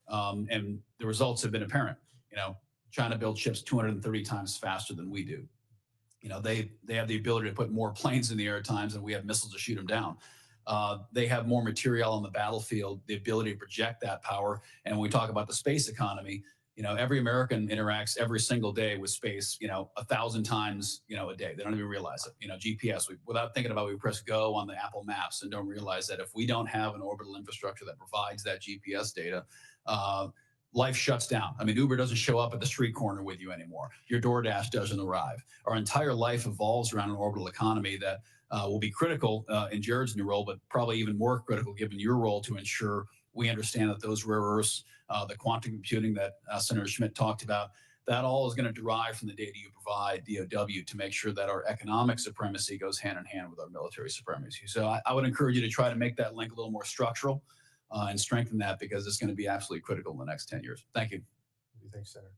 And the results have been apparent. You know, China builds ships 230 times faster than we do. You know, they have the ability to put more planes in the air at times, and we have missiles to shoot them down. They have more material on the battlefield, the ability to project that power. And when we talk about the space economy, you know, every American interacts every single day with space, you know, 1,000 times, you know, a day. They don't even realize it. You know, GPS, without thinking about it, we press go on the Apple Maps and don't realize that if we don't have an orbital infrastructure that provides that GPS data, life shuts down. I mean, Uber doesn't show up at the street corner with you anymore. Your DoorDash doesn't arrive. Our entire life evolves around an orbital economy that will be critical in Jared's new role, but probably even more critical given your role to ensure we understand that those rare earths, the quantum computing that Senator Schmidt talked about, that all is going to derive from the data you provide DOW to make sure that our economic supremacy goes hand in hand with our military supremacy. So I would encourage you to try to make that link a little more structural and strengthen that because it's going to be absolutely critical in the next 10 years. Thank you. Thanks, Senator.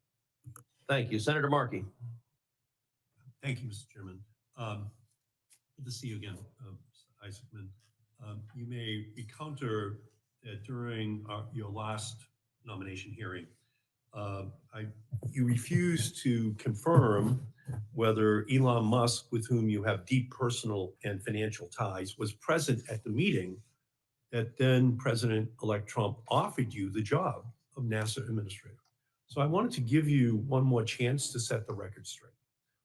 Thank you. Senator Markey. Thank you, Mr. Chairman. Good to see you again, Mr. Isaacman. You may encounter that during your last nomination hearing, you refused to confirm whether Elon Musk, with whom you have deep personal and financial ties, was present at the meeting that then President-elect Trump offered you the job of NASA administrator. So I wanted to give you one more chance to set the record straight.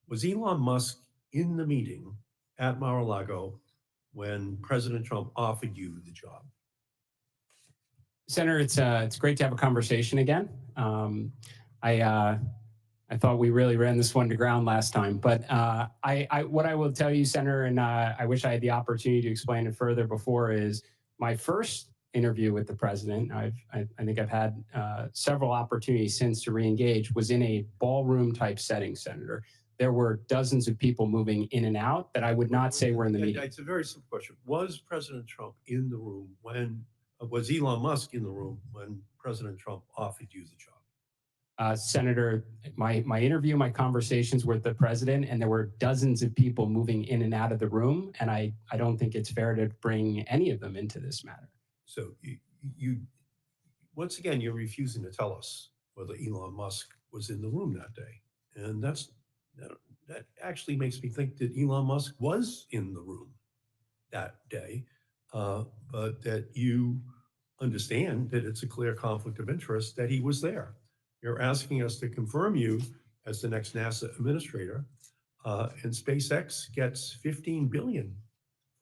Was Elon Musk in the meeting at Mar-a-Lago when President Trump offered you the job? Senator, it's great to have a conversation again. I thought we really ran this one to ground last time, but what I will tell you, Senator, and I wish I had the opportunity to explain it further before, is my first interview with the president, I think I've had several opportunities since to re-engage, was in a ballroom type setting, Senator. There were dozens of people moving in and out that I would not say were in the meeting. It's a very simple question. Was President Trump in the room when, was Elon Musk in the room when President Trump offered you the job? Senator, my interview, my conversations with the president, and there were dozens of people moving in and out of the room, and I don't think it's fair to bring any of them into this matter. So you once again, you're refusing to tell us whether Elon Musk was in the room that day. And that actually makes me think that Elon Musk was in the room that day, but that you understand that it's a clear conflict of interest that he was there. You're asking us to confirm you as the next NASA administrator, and SpaceX gets $15 billion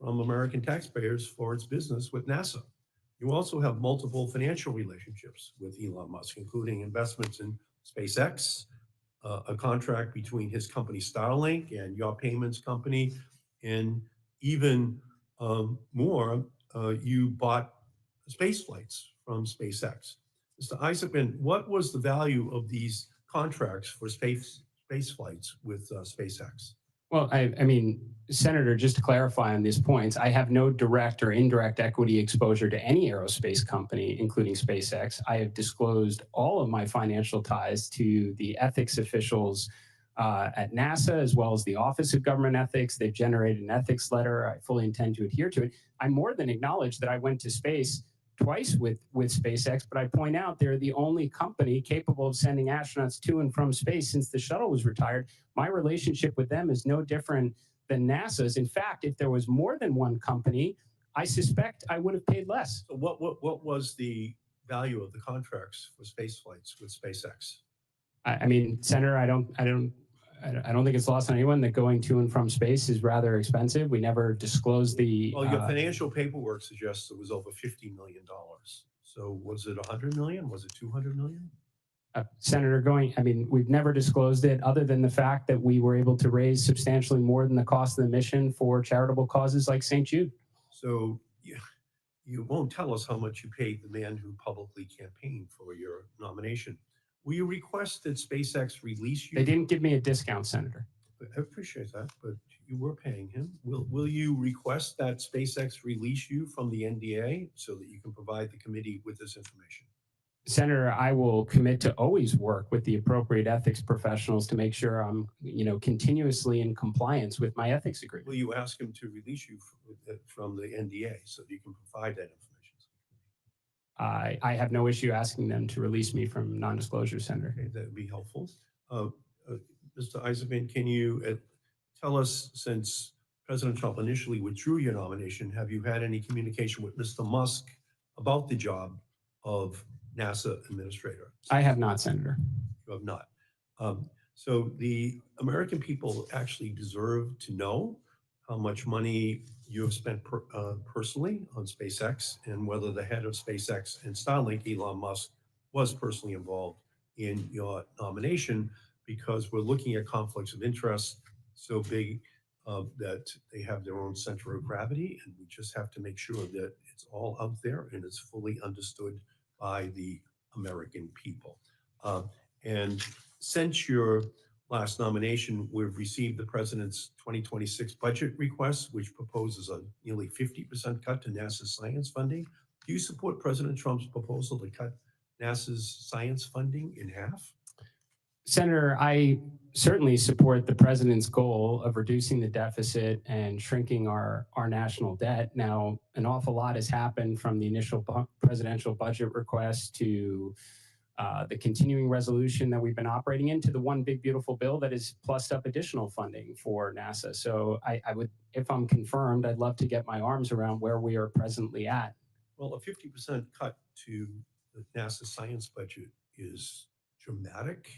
from American taxpayers for its business with NASA. You also have multiple financial relationships with Elon Musk, including investments in SpaceX, a contract between his company Starlink and your payments company, and even more, you bought space flights from SpaceX. Mr. Isaacman, what was the value of these contracts for space flights with SpaceX? Well, I mean, Senator, just to clarify on these points, I have no direct or indirect equity exposure to any aerospace company, including SpaceX. I have disclosed all of my financial ties to the ethics officials at NASA, as well as the Office of Government Ethics. They've generated an ethics letter. I fully intend to adhere to it. I more than acknowledge that I went to space twice with SpaceX, but I point out they're the only company capable of sending astronauts to and from space since the shuttle was retired. My relationship with them is no different than NASA's. In fact, if there was more than one company I suspect I would have paid less. So what was the value of the contracts for space flights with SpaceX? I mean, Senator, I don't think it's lost on anyone that going to and from space is rather expensive. We never disclosed the. Well, your financial paperwork suggests it was over $50 million. So was it 100 million? Was it 200 million? Senator, we've never disclosed it other than the fact that we were able to raise substantially more than the cost of the mission for charitable causes like St. Jude. So you won't tell us how much you paid the man who publicly campaigned for your nomination. Will you request that SpaceX release you? They didn't give me a discount, Senator. I appreciate that, but you were paying him. Will you request that SpaceX release you from the NDA so that you can provide the committee with this information? Senator, I will commit to always work with the appropriate ethics professionals to make sure I'm, continuously in compliance with my ethics agreement. Will you ask him to release you from the NDA so that you can provide that information? I have no issue asking them to release me from non-disclosure, Senator. Okay, that would be helpful. Mr. Isaacman, can you tell us, since President Trump initially withdrew your nomination, have you had any communication with Mr. Musk about the job of NASA administrator? I have not, Senator. You have not. So the American people actually deserve to know how much money you have spent personally on SpaceX, and whether the head of SpaceX and Starlink, Elon Musk, was personally involved in your nomination, because we're looking at conflicts of interest so big that they have their own center of gravity, and we just have to make sure that it's all out there and it's fully understood by the American people. And since your last nomination, we've received the president's 2026 budget request, which proposes a nearly 50% cut to NASA's science funding. Do you support President Trump's proposal to cut NASA's science funding in half? Senator, I certainly support the president's goal of reducing the deficit and shrinking our national debt. Now, an awful lot has happened from the initial presidential budget request to the continuing resolution that we've been operating into the one big beautiful bill that has plussed up additional funding for NASA. So I would, if I'm confirmed, I'd love to get my arms around where we are presently at. Well, a 50% cut to the NASA science budget is dramatic.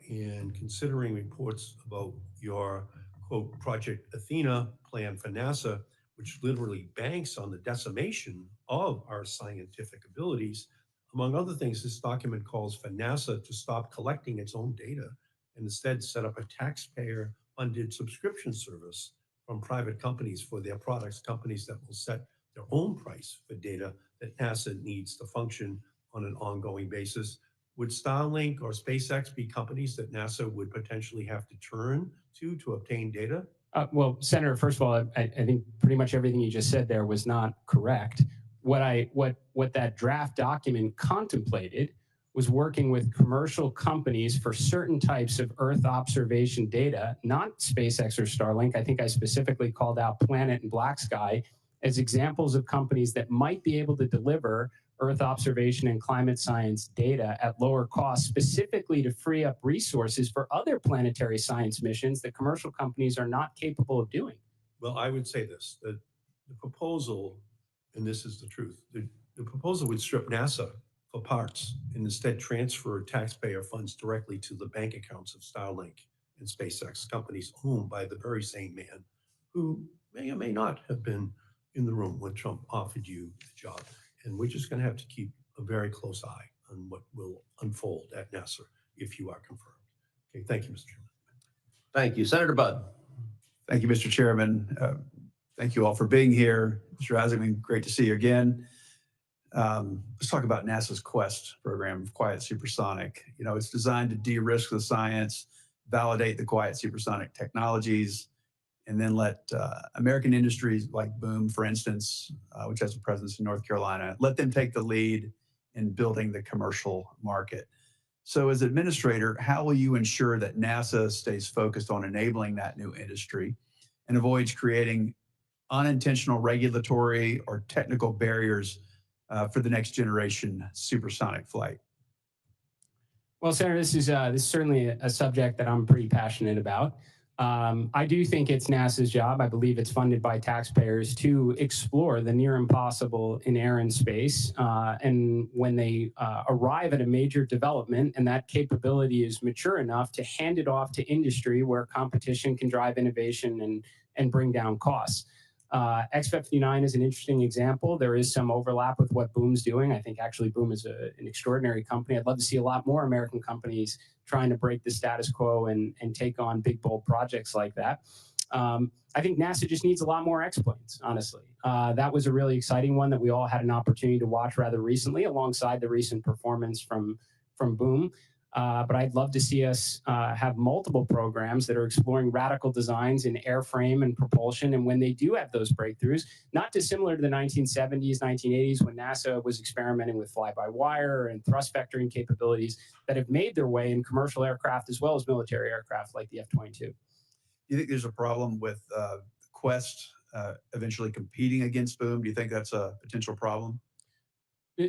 And considering reports about your, quote, Project Athena plan for NASA, which literally banks on the decimation of our scientific abilities. Among other things, this document calls for NASA to stop collecting its own data and instead set up a taxpayer-funded subscription service from private companies for their products, companies that will set their own price for data that NASA needs to function on an ongoing basis. Would Starlink or SpaceX be companies that NASA would potentially have to turn to obtain data? Well, Senator, first of all, I think pretty much everything you just said there was not correct. What that draft document contemplated was working with commercial companies for certain types of Earth observation data, not SpaceX or Starlink. I think I specifically called out Planet and Black Sky as examples of companies that might be able to deliver Earth observation and climate science data at lower cost, specifically to free up resources for other planetary science missions that commercial companies are not capable of doing. Well, I would say this, that the proposal, and this is the truth, the proposal would strip NASA for parts and instead transfer taxpayer funds directly to the bank accounts of Starlink and SpaceX, companies owned by the very same man who may or may not have been in the room when Trump offered you the job. And we're just going to have to keep a very close eye on what will unfold at NASA if you are confirmed. Okay, thank you, Mr. Chairman. Thank you. Senator Budd. Thank you, Mr. Chairman. Thank you all for being here. Mr. Isaacman, great to see you again. Let's talk about NASA's Quest program of quiet supersonic. It's designed to de-risk the science, validate the quiet supersonic technologies, and then let American industries like Boom, for instance, which has a presence in North Carolina, let them take the lead in building the commercial market. So as administrator, how will you ensure that NASA stays focused on enabling that new industry and avoids creating unintentional regulatory or technical barriers for the next generation supersonic flight? Well, Senator, this is certainly a subject that I'm pretty passionate about. I do think it's NASA's job. I believe it's funded by taxpayers to explore the near impossible in air and space. And when they arrive at a major development and that capability is mature enough to hand it off to industry where competition can drive innovation and bring down costs. X-59 is an interesting example. There is some overlap with what Boom's doing. I think actually Boom is an extraordinary company. I'd love to see a lot more American companies trying to break the status quo and take on big, bold projects like that. I think NASA just needs a lot more X-planes, honestly. That was a really exciting one that we all had an opportunity to watch rather recently alongside the recent performance from Boom. But I'd love to see us have multiple programs that are exploring radical designs in airframe and propulsion. And when they do have those breakthroughs, not dissimilar to the 1970s, 1980s, when NASA was experimenting with fly-by-wire and thrust vectoring capabilities that have made their way in commercial aircraft as well as military aircraft like the F-22. You think there's a problem with Quest eventually competing against Boom? Do you think that's a potential problem?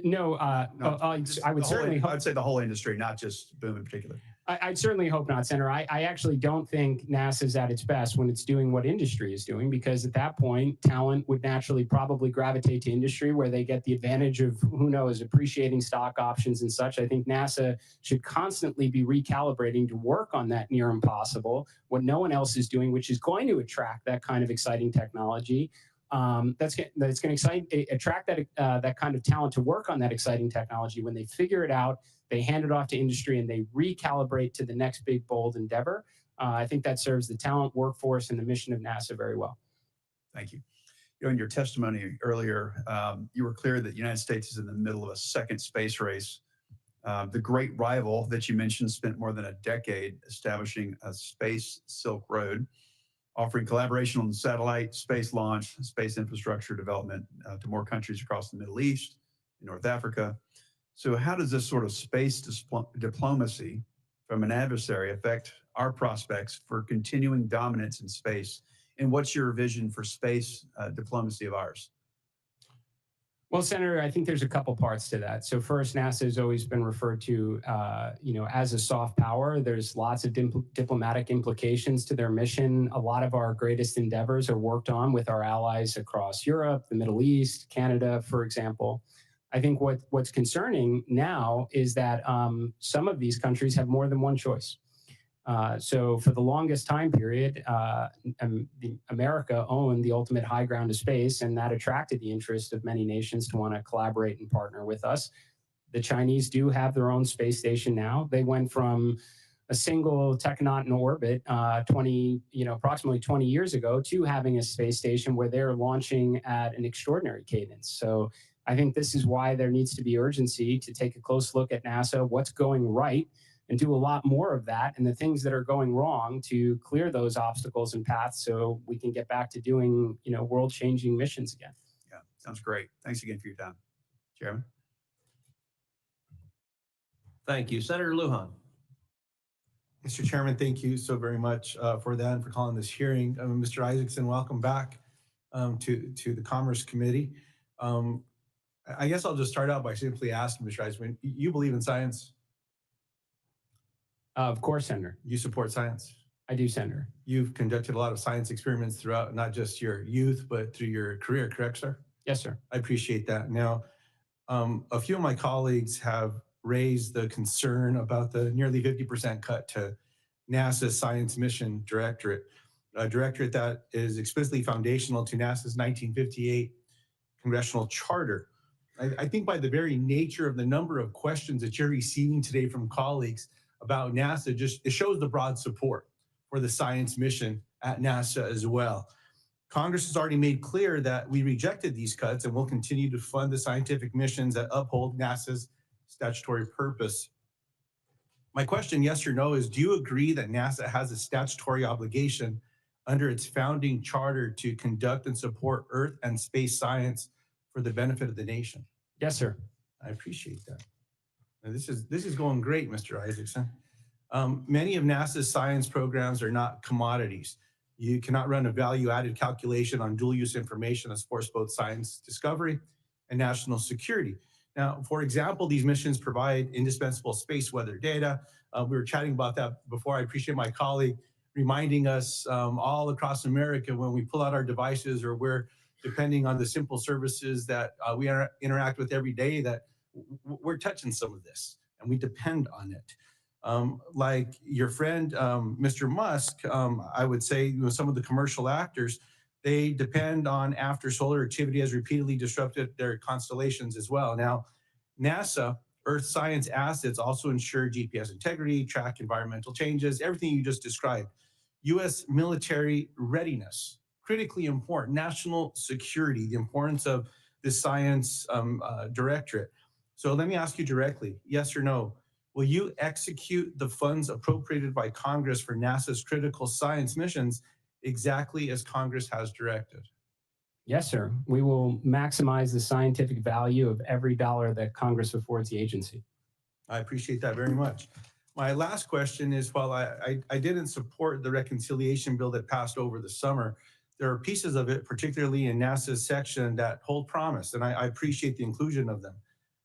No, No, I would certainly hope. I'd say the whole industry, not just Boom in particular. I'd certainly hope not, Senator. I actually don't think NASA's at its best when it's doing what industry is doing, because at that point, talent would naturally probably gravitate to industry where they get the advantage of, who knows, appreciating stock options and such. I think NASA should constantly be recalibrating to work on that near impossible, what no one else is doing, which is going to attract that kind of exciting technology. That's going to attract that kind of talent to work on that exciting technology. When they figure it out, they hand it off to industry and they recalibrate to the next big, bold endeavor. I think that serves the talent, workforce, and the mission of NASA very well. Thank you. In your testimony earlier, you were clear that the United States is in the middle of a second space race. The great rival that you mentioned spent more than a decade establishing a space Silk Road, offering collaboration on satellite, space launch, space infrastructure development to more countries across the Middle East, North Africa. So how does this sort of space diplomacy from an adversary affect our prospects for continuing dominance in space? And what's your vision for space diplomacy of ours? Well, Senator, I think there's a couple parts to that. So first, NASA has always been referred to, as a soft power. There's lots of diplomatic implications to their mission. A lot of our greatest endeavors are worked on with our allies across Europe, the Middle East, Canada, for example. I think what's concerning now is that some of these countries have more than one choice. So for the longest time period, America owned the ultimate high ground of space, and that attracted the interest of many nations to want to collaborate and partner with us. The Chinese do have their own space station now. They went from a single technaut in orbit approximately 20 years ago to having a space station where they're launching at an extraordinary cadence. So I think this is why there needs to be urgency to take a close look at NASA, what's going right, and do a lot more of that, and the things that are going wrong to clear those obstacles and paths so we can get back to doing, world-changing missions again. Yeah, sounds great. Thanks again for your time. Chairman. Thank you. Senator Lujan. Mr. Chairman, thank you so very much for that and for calling this hearing. Mr. Isaacson, welcome back to the Commerce Committee. I guess I'll just start out by simply asking, Mr. Isaacman, you believe in science? Of course, Senator. You support science? I do, Senator. You've conducted a lot of science experiments throughout not just your youth, but through your career, correct, sir? Yes, sir. I appreciate that. Now, a few of my colleagues have raised the concern about the nearly 50% cut to NASA's Science Mission Directorate, a directorate that is explicitly foundational to NASA's 1958 Congressional Charter. I think by the very nature of the number of questions that you're receiving today from colleagues about NASA, it shows the broad support for the science mission at NASA as well. Congress has already made clear that we rejected these cuts and will continue to fund the scientific missions that uphold NASA's statutory purpose. My question, yes or no, is do you agree that NASA has a statutory obligation under its founding charter to conduct and support Earth and space science for the benefit of the nation? Yes, sir. I appreciate that. Now, this is going great, Mr. Isaacson. Many of NASA's science programs are not commodities. You cannot run a value-added calculation on dual-use information that supports both science discovery and national security. Now, for example, these missions provide indispensable space weather data. We were chatting about that before. I appreciate my colleague reminding us all across America when we pull out our devices or we're depending on the simple services that we interact with every day, that we're touching some of this and we depend on it. Like your friend, Mr. Musk, I would say some of the commercial actors, they depend on after solar activity has repeatedly disrupted their constellations as well. Now, NASA, Earth science assets also ensure GPS integrity, track environmental changes, everything you just described. U.S. military readiness, critically important, national security, the importance of the science directorate. So let me ask you directly, yes or no, will you execute the funds appropriated by Congress for NASA's critical science missions exactly as Congress has directed? Yes, sir. We will maximize the scientific value of every dollar that Congress affords the agency. I appreciate that very much. My last question is, while I didn't support the reconciliation bill that passed over the summer, there are pieces of it, particularly in NASA's section, that hold promise, and I appreciate the inclusion of them.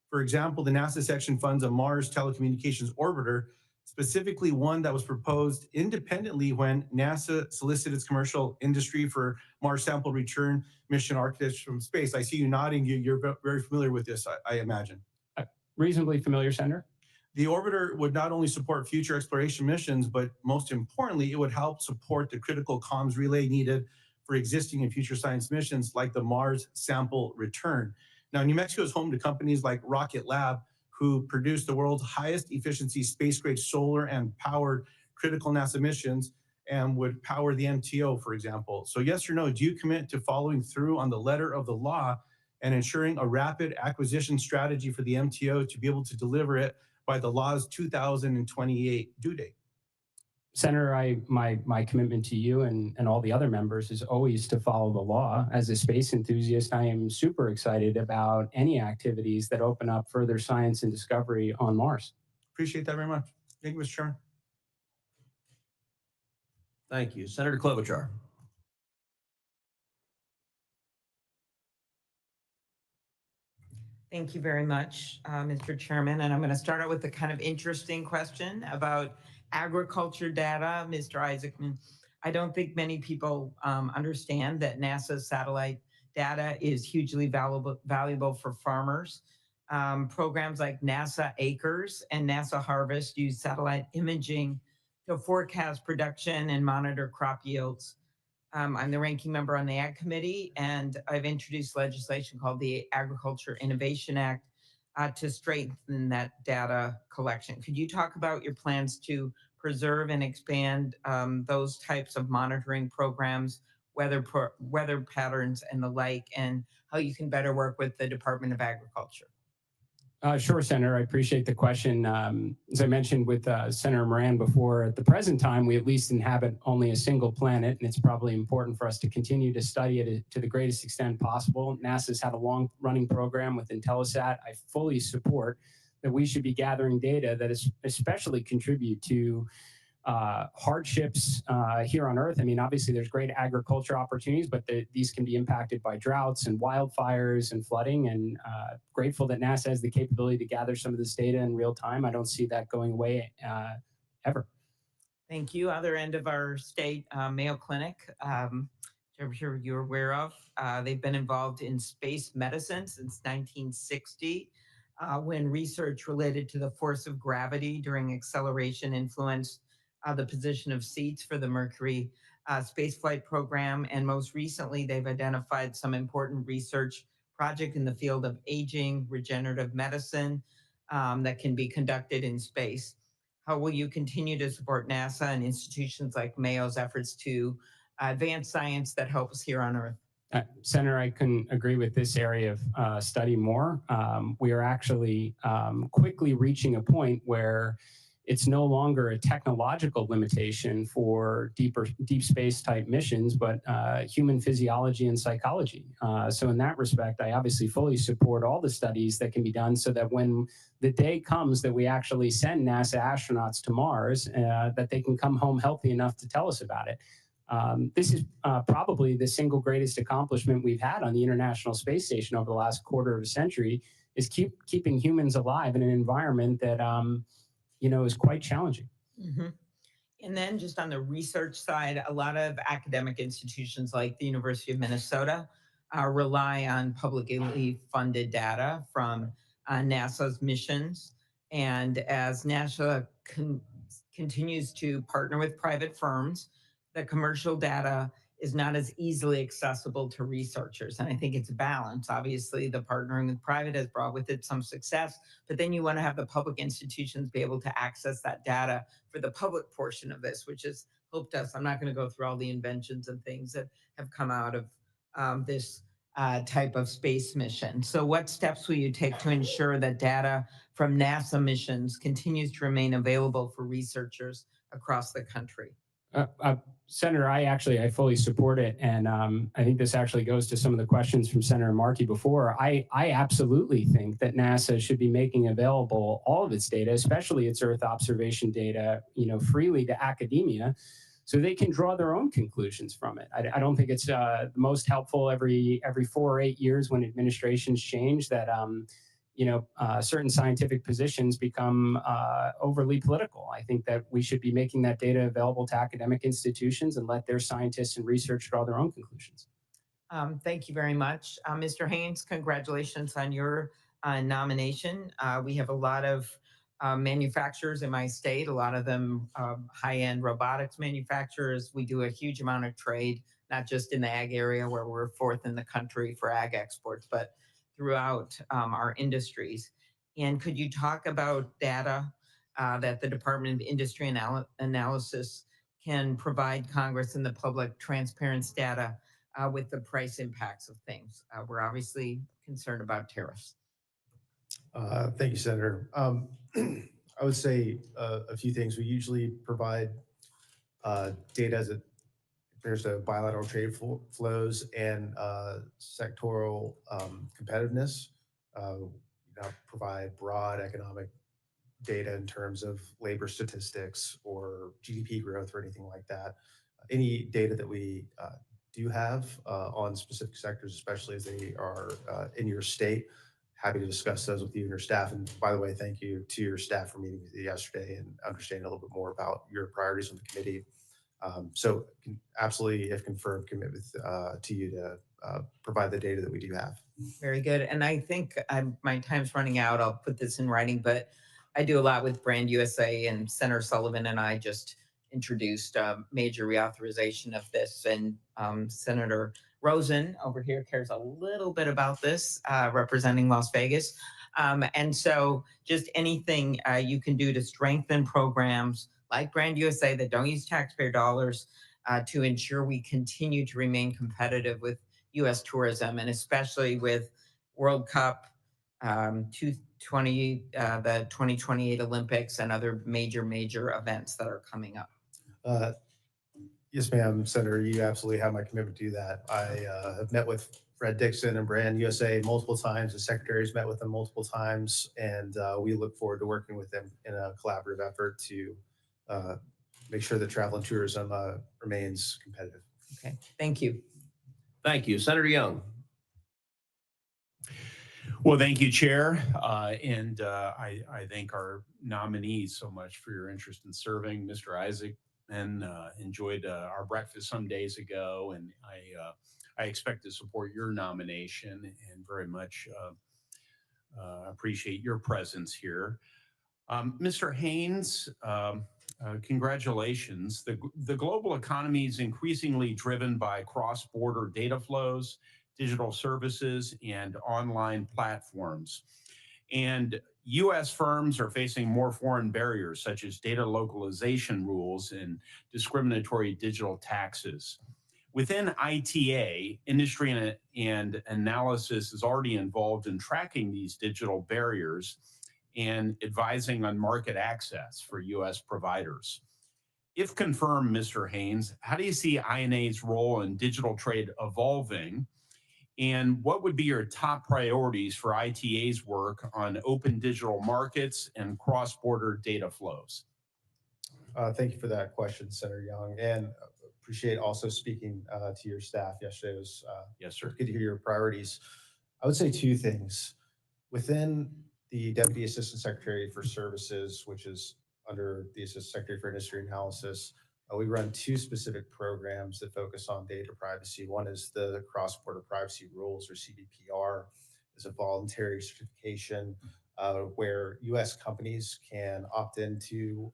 For example, the NASA section funds a Mars telecommunications orbiter, specifically one that was proposed independently when NASA solicited its commercial industry for Mars sample return mission architecture from space. I see you nodding. You're very familiar with this, I imagine. Reasonably familiar, Senator. The orbiter would not only support future exploration missions, but most importantly, it would help support the critical comms relay needed for existing and future science missions like the Mars sample return. Now, New Mexico is home to companies like Rocket Lab, who produce the world's highest efficiency space-grade solar and powered critical NASA missions and would power the MTO, for example. So yes or no, do you commit to following through on the letter of the law and ensuring a rapid acquisition strategy for the MTO to be able to deliver it by the law's 2028 due date? Senator, my commitment to you and all the other members is always to follow the law. As a space enthusiast, I am super excited about any activities that open up further science and discovery on Mars. Appreciate that very much. Thank you, Mr. Chairman. Thank you. Senator Klobuchar. Thank you very much, Mr. Chairman. And I'm going to start out with a kind of interesting question about agriculture data. Mr. Isaacman, I don't think many people understand that NASA's satellite data is hugely valuable for farmers. Programs like NASA Acres and NASA Harvest use satellite imaging to forecast production and monitor crop yields. I'm the ranking member on the Ag Committee, and I've introduced legislation called the Agriculture Innovation Act to strengthen that data collection. Could you talk about your plans to preserve and expand those types of monitoring programs, weather patterns and the like, and how you can better work with the Department of Agriculture? Sure, Senator. I appreciate the question. As I mentioned with Senator Moran before, at the present time, we at least inhabit only a single planet, and it's probably important for us to continue to study it to the greatest extent possible. NASA's had a long-running program with Intelsat. I fully support that we should be gathering data that is especially contribute to hardships here on Earth. I mean, obviously there's great agriculture opportunities, but these can be impacted by droughts and wildfires and flooding, and grateful that NASA has the capability to gather some of this data in real time. I don't see that going away ever. Thank you. Other end of our state, Mayo Clinic, I'm sure you're aware of. They've been involved in space medicine since 1960, when research related to the force of gravity during acceleration influenced the position of seats for the Mercury spaceflight program. And most recently, they've identified some important research project in the field of aging, regenerative medicine that can be conducted in space. How will you continue to support NASA and institutions like Mayo's efforts to advance science that helps here on Earth? Senator, I couldn't agree with this area of study more. We are actually quickly reaching a point where it's no longer a technological limitation for deep space type missions, but human physiology and psychology. So in that respect, I obviously fully support all the studies that can be done so that when the day comes that we actually send NASA astronauts to Mars, that they can come home healthy enough to tell us about it. This is probably the single greatest accomplishment we've had on the International Space Station over the last quarter of a century, is keeping humans alive in an environment that is quite challenging. Mm-hmm. And then just on the research side, a lot of academic institutions like the University of Minnesota rely on publicly funded data from NASA's missions. And as NASA continues to partner with private firms, the commercial data is not as easily accessible to researchers. And I think it's a balance. Obviously, the partnering with private has brought with it some success, but then you want to have the public institutions be able to access that data for the public portion of this, which has helped us. I'm not going to go through all the inventions and things that have come out of this type of space mission. So what steps will you take to ensure that data from NASA missions continues to remain available for researchers across the country? Senator, I fully support it. And I think this actually goes to some of the questions from Senator Markey before. I absolutely think that NASA should be making available all of its data, especially its Earth observation data, freely to academia, so they can draw their own conclusions from it. I don't think it's the most helpful every 4 or 8 years when administrations change that certain scientific positions become overly political. I think that we should be making that data available to academic institutions and let their scientists and research draw their own conclusions. Thank you very much. Mr. Haynes, congratulations on your nomination. We have a lot of manufacturers in my state, a lot of them high-end robotics manufacturers. We do a huge amount of trade, not just in the ag area where we're 4th in the country for ag exports, but throughout our industries. And could you talk about data that the Department of Industry Analysis can provide Congress and the public, transparency data with the price impacts of things? We're obviously concerned about tariffs. Thank you, Senator. I would say a few things. We usually provide data as it compares to bilateral trade flows and sectoral competitiveness. We provide broad economic data in terms of labor statistics or GDP growth or anything like that. Any data that we do have on specific sectors, especially as they are in your state, happy to discuss those with you and your staff. And by the way, thank you to your staff for meeting with you yesterday and understanding a little bit more about your priorities on the committee. So absolutely, if confirmed, commit to you to provide the data that we do have. Very good. And I think my time's running out. I'll put this in writing, but I do a lot with Brand USA, and Senator Sullivan and I just introduced a major reauthorization of this. And Senator Rosen over here cares a little bit about this, representing Las Vegas. And so just anything you can do to strengthen programs like Brand USA that don't use taxpayer dollars to ensure we continue to remain competitive with U.S. tourism, and especially with World Cup, the 2028 Olympics, and other major events that are coming up. Yes, ma'am, Senator, you absolutely have my commitment to do that. I have met with Fred Dixon and Brand USA multiple times. The secretary's met with them multiple times, and we look forward to working with them in a collaborative effort to make sure that travel and tourism remains competitive. Okay, thank you. Thank you. Senator Young. Well, thank you, Chair. And I thank our nominees so much for your interest in serving. Mr. Isaacman enjoyed our breakfast some days ago, and I expect to support your nomination and very much appreciate your presence here. Mr. Haynes, congratulations. The global economy is increasingly driven by cross-border data flows, digital services, and online platforms. And U.S. firms are facing more foreign barriers, such as data localization rules and discriminatory digital taxes. Within ITA, industry and analysis is already involved in tracking these digital barriers and advising on market access for U.S. providers. If confirmed, Mr. Haynes, how do you see INA's role in digital trade evolving? And what would be your top priorities for ITA's work on open digital markets and cross-border data flows? Thank you for that question, Senator Young, and appreciate also speaking to your staff yesterday. It was yes, sir. Good to hear your priorities. I would say two things. Within the Deputy Assistant Secretary for Services, which is under the Assistant Secretary for Industry Analysis, we run two specific programs that focus on data privacy. One is the Cross-Border Privacy Rules, or CBPR. It's a voluntary certification where U.S. companies can opt into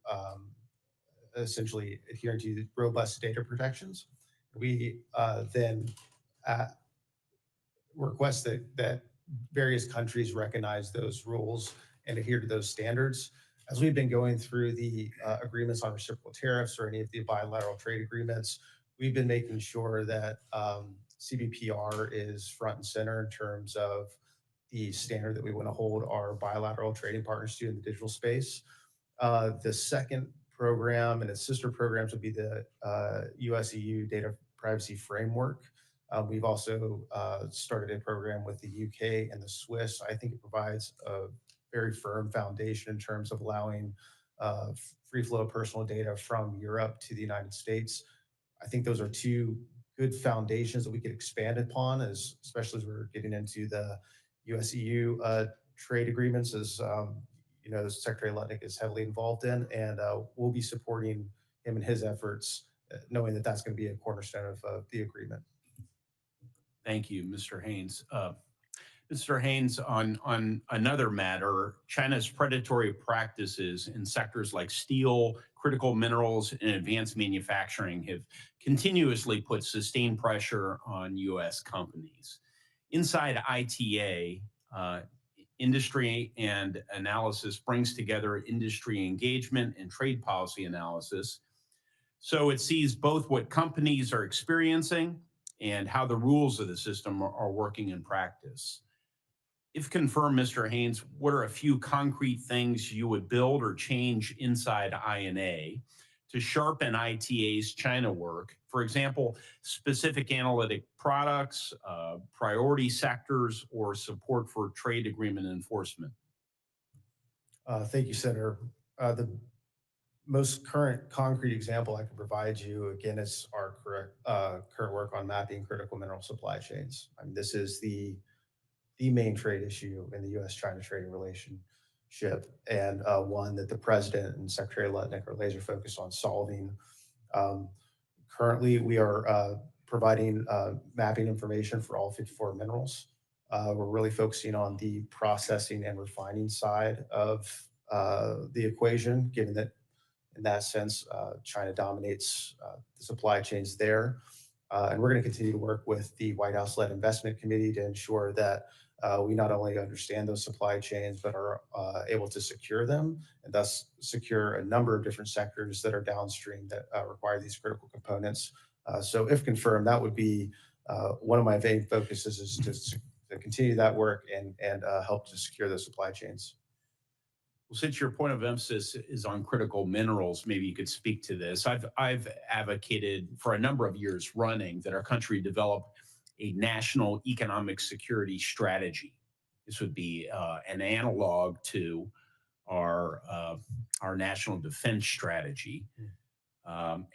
essentially adhering to robust data protections. We then request that various countries recognize those rules and adhere to those standards. As we've been going through the agreements on reciprocal tariffs or any of the bilateral trade agreements, we've been making sure that CBPR is front and center in terms of the standard that we want to hold our bilateral trading partners to in the digital space. The second program and its sister programs would be the US-EU Data Privacy Framework. We've also started a program with the UK and the Swiss. I think it provides a very firm foundation in terms of allowing free flow of personal data from Europe to the United States. I think those are two good foundations that we could expand upon, especially as we're getting into the US-EU trade agreements, as you know, Secretary Lutnick is heavily involved in, and we'll be supporting him in his efforts, knowing that that's going to be a cornerstone of the agreement. Thank you, Mr. Haynes. Mr. Haynes, on another matter, China's predatory practices in sectors like steel, critical minerals, and advanced manufacturing have continuously put sustained pressure on U.S. companies. Inside ITA, industry and analysis brings together industry engagement and trade policy analysis. So it sees both what companies are experiencing and how the rules of the system are working in practice. If confirmed, Mr. Haynes, what are a few concrete things you would build or change inside INA to sharpen ITA's China work? For example, specific analytic products, priority sectors, or support for trade agreement enforcement? Thank you, Senator. The most current concrete example I can provide you, again, is our current work on mapping critical mineral supply chains. I mean, this is the main trade issue in the U.S.-China trading relationship, and one that the President and Secretary Lutnick are laser focused on solving. Currently, we are providing mapping information for all 54 minerals. We're really focusing on the processing and refining side of the equation, given that in that sense, China dominates the supply chains there. And we're going to continue to work with the White House-led investment committee to ensure that we not only understand those supply chains, but are able to secure them and thus secure a number of different sectors that are downstream that require these critical components. So if confirmed, that would be one of my main focuses, is to continue that work and help to secure those supply chains. Well, since your point of emphasis is on critical minerals, maybe you could speak to this. I've advocated for a number of years running that our country develop a national economic security strategy. This would be an analog to our national defense strategy.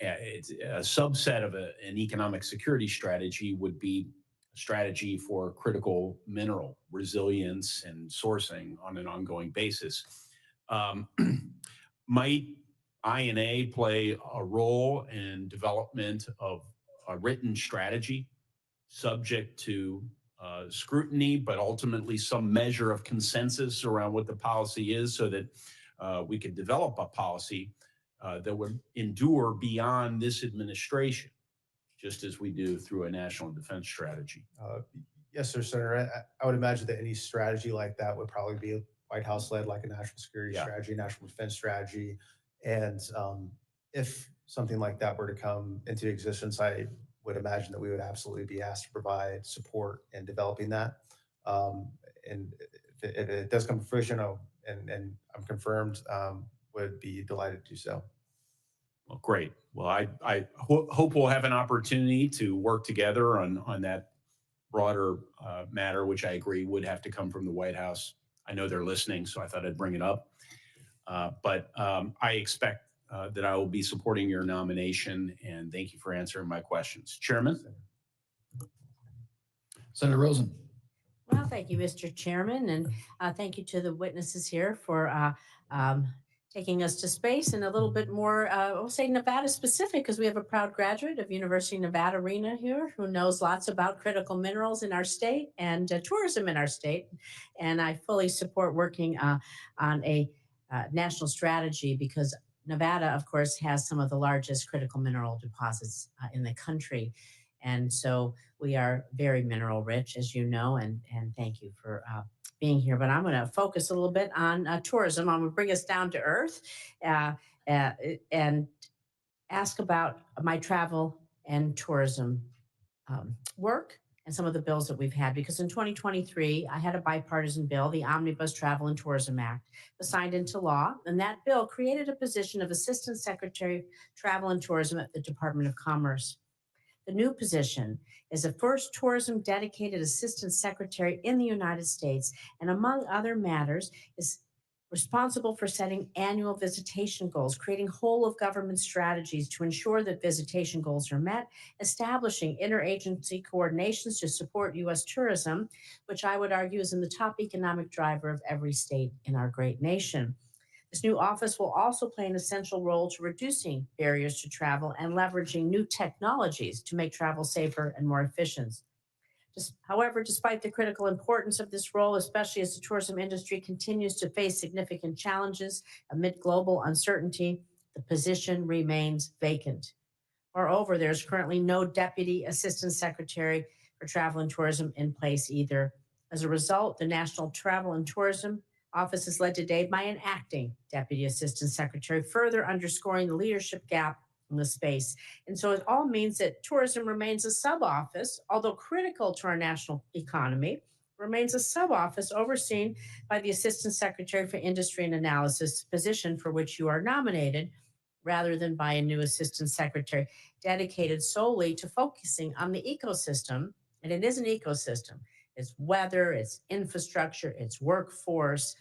It's a subset of an economic security strategy would be a strategy for critical mineral resilience and sourcing on an ongoing basis. Might INA play a role in development of a written strategy subject to scrutiny, but ultimately some measure of consensus around what the policy is, so that we could develop a policy that would endure beyond this administration, just as we do through a national defense strategy? Yes, sir, Senator. I would imagine that any strategy like that would probably be White House-led, like a national security strategy, national defense strategy. And if something like that were to come into existence, I would imagine that we would absolutely be asked to provide support in developing that. And if it does come to fruition, and I'm confirmed, would be delighted to do so. Well, great. Well, I hope we'll have an opportunity to work together on that broader matter, which I agree would have to come from the White House. I know they're listening, so I thought I'd bring it up. But I expect that I will be supporting your nomination, and thank you for answering my questions. Chairman? Senator Rosen. Well, thank you, Mr. Chairman, and thank you to the witnesses here for taking us to space and a little bit more, we'll say Nevada specific, because we have a proud graduate of University of Nevada, Rena here, who knows lots about critical minerals in our state and tourism in our state. And I fully support working on a national strategy, because Nevada, of course, has some of the largest critical mineral deposits in the country. And so we are very mineral rich, as you know, and thank you for being here. But I'm going to focus a little bit on tourism. I'm going to bring us down to earth and ask about my travel and tourism work and some of the bills that we've had. Because in 2023, I had a bipartisan bill, the Omnibus Travel and Tourism Act, was signed into law. And that bill created a position of Assistant Secretary of Travel and Tourism at the Department of Commerce. The new position is the first tourism dedicated assistant secretary in the United States, and among other matters, is responsible for setting annual visitation goals, creating whole of government strategies to ensure that visitation goals are met, establishing interagency coordinations to support U.S. tourism, which I would argue is in the top economic driver of every state in our great nation. This new office will also play an essential role to reducing barriers to travel and leveraging new technologies to make travel safer and more efficient. However, despite the critical importance of this role, especially as the tourism industry continues to face significant challenges amid global uncertainty, the position remains vacant. Moreover, there's currently no Deputy Assistant Secretary for Travel and Tourism in place either. As a result, the National Travel and Tourism Office is led today by an acting Deputy Assistant Secretary, further underscoring the leadership gap in the space. And so it all means that tourism remains a sub-office, although critical to our national economy, remains a sub-office overseen by the Assistant Secretary for Industry and Analysis, position for which you are nominated, rather than by a new Assistant Secretary dedicated solely to focusing on the ecosystem. And it is an ecosystem. It's weather, it's infrastructure, it's workforce,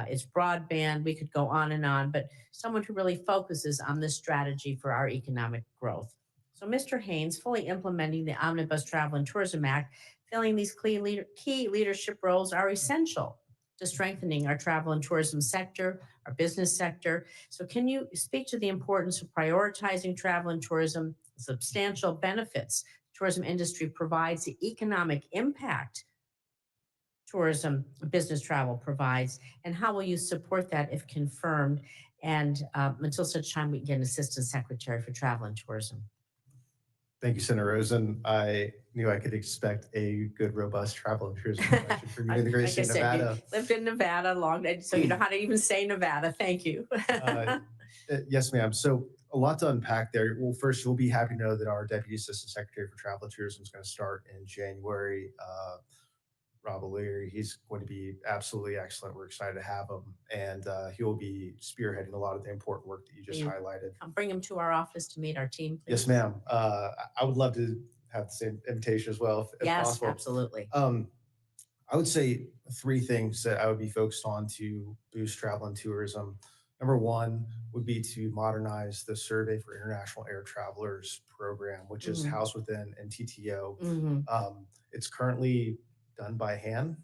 it's broadband. We could go on, but someone who really focuses on this strategy for our economic growth. So Mr. Haynes, fully implementing the Omnibus Travel and Tourism Act, filling these key leadership roles are essential to strengthening our travel and tourism sector, our business sector. So can you speak to the importance of prioritizing travel and tourism, substantial benefits the tourism industry provides, the economic impact tourism business travel provides, and how will you support that if confirmed, and until such time we get an Assistant Secretary for Travel and Tourism? Thank you, Senator Rosen. I knew I could expect a good, robust travel and tourism question from you in the great state of Nevada. Lived in Nevada long, so you know how to even say Nevada. Thank you. Yes, ma'am. So a lot to unpack there. Well, first, you'll be happy to know that our Deputy Assistant Secretary for Travel and Tourism is going to start in January. Rob O'Leary, he's going to be absolutely excellent. We're excited to have him, and he will be spearheading a lot of the important work that you just highlighted. Bring him to our office to meet our team, please. Yes, ma'am. I would love to have the same invitation as well, if possible. Yes, absolutely. I would say three things that I would be focused on to boost travel and tourism. Number one would be to modernize the Survey for International Air Travelers program, which is housed within NTTO. It's currently done by hand.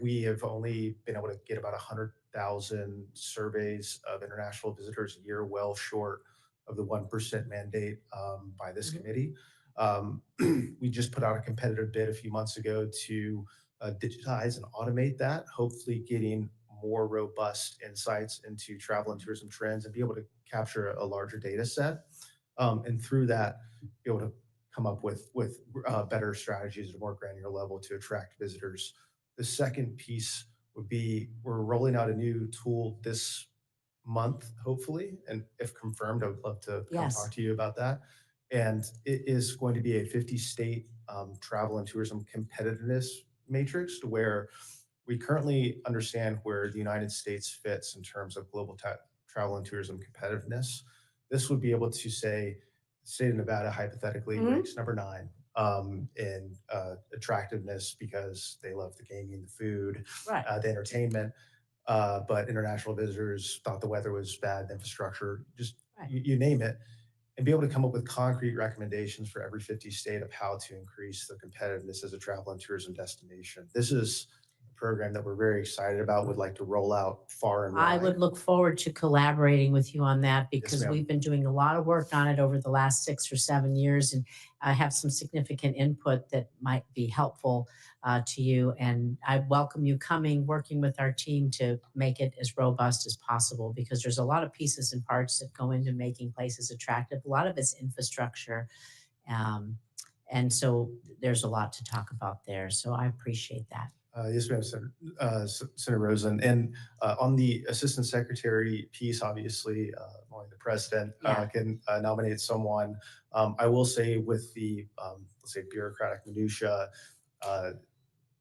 We have only been able to get about 100,000 surveys of international visitors a year, well short of the 1% mandate by this committee. We just put out a competitive bid a few months ago to digitize and automate that, hopefully getting more robust insights into travel and tourism trends and be able to capture a larger data set. And through that, be able to come up with better strategies at a more granular level to attract visitors. The second piece would be we're rolling out a new tool this month, hopefully, and if confirmed, I would love to come talk to you about that. And it is going to be a 50-state travel and tourism competitiveness matrix, to where we currently understand where the United States fits in terms of global travel and tourism competitiveness. This would be able to say, state of Nevada hypothetically ranks number 9 in attractiveness because they love the gaming, the food, the entertainment. But international visitors thought the weather was bad, the infrastructure, just you name it, and be able to come up with concrete recommendations for every 50 state of how to increase the competitiveness as a travel and tourism destination. This is a program that we're very excited about, would like to roll out far and I wide. would look forward to collaborating with you on that because ma'am. we've been doing a lot of work on it over the last 6 or 7 years, and I have some significant input that might be helpful to you. And I welcome you coming, working with our team to make it as robust as possible, because there's a lot of pieces and parts that go into making places attractive. A lot of it's infrastructure. And so there's a lot to talk about there. So I appreciate that. Yes, ma'am, Senator Rosen. And on the assistant secretary piece, obviously, only the president can nominate someone. I will say with the, let's say, bureaucratic minutia,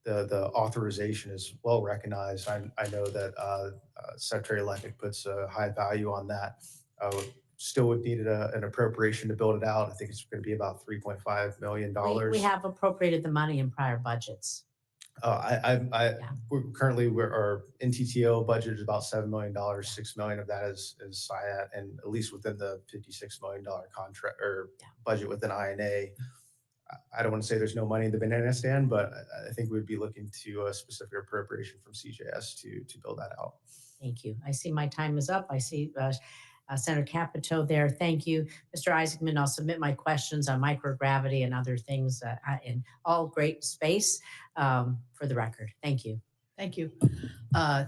the authorization is well recognized. I know that Secretary Levick puts a high value on that. Still would need an appropriation to build it out. I think it's going to be about $3.5 million. We have appropriated the money in prior budgets. We're currently our NTTO budget is about $7 million. $6 million of that is SIAT, and at least within the $56 million contract or budget within INA. I don't want to say there's no money in the banana stand, but I think we'd be looking to a specific appropriation from CJS to build that out. Thank you. I see my time is up. I see Senator Capito there. Thank you. Mr. Isaacman, I'll submit my questions on microgravity and other things in all great space for the record. Thank you. Thank you.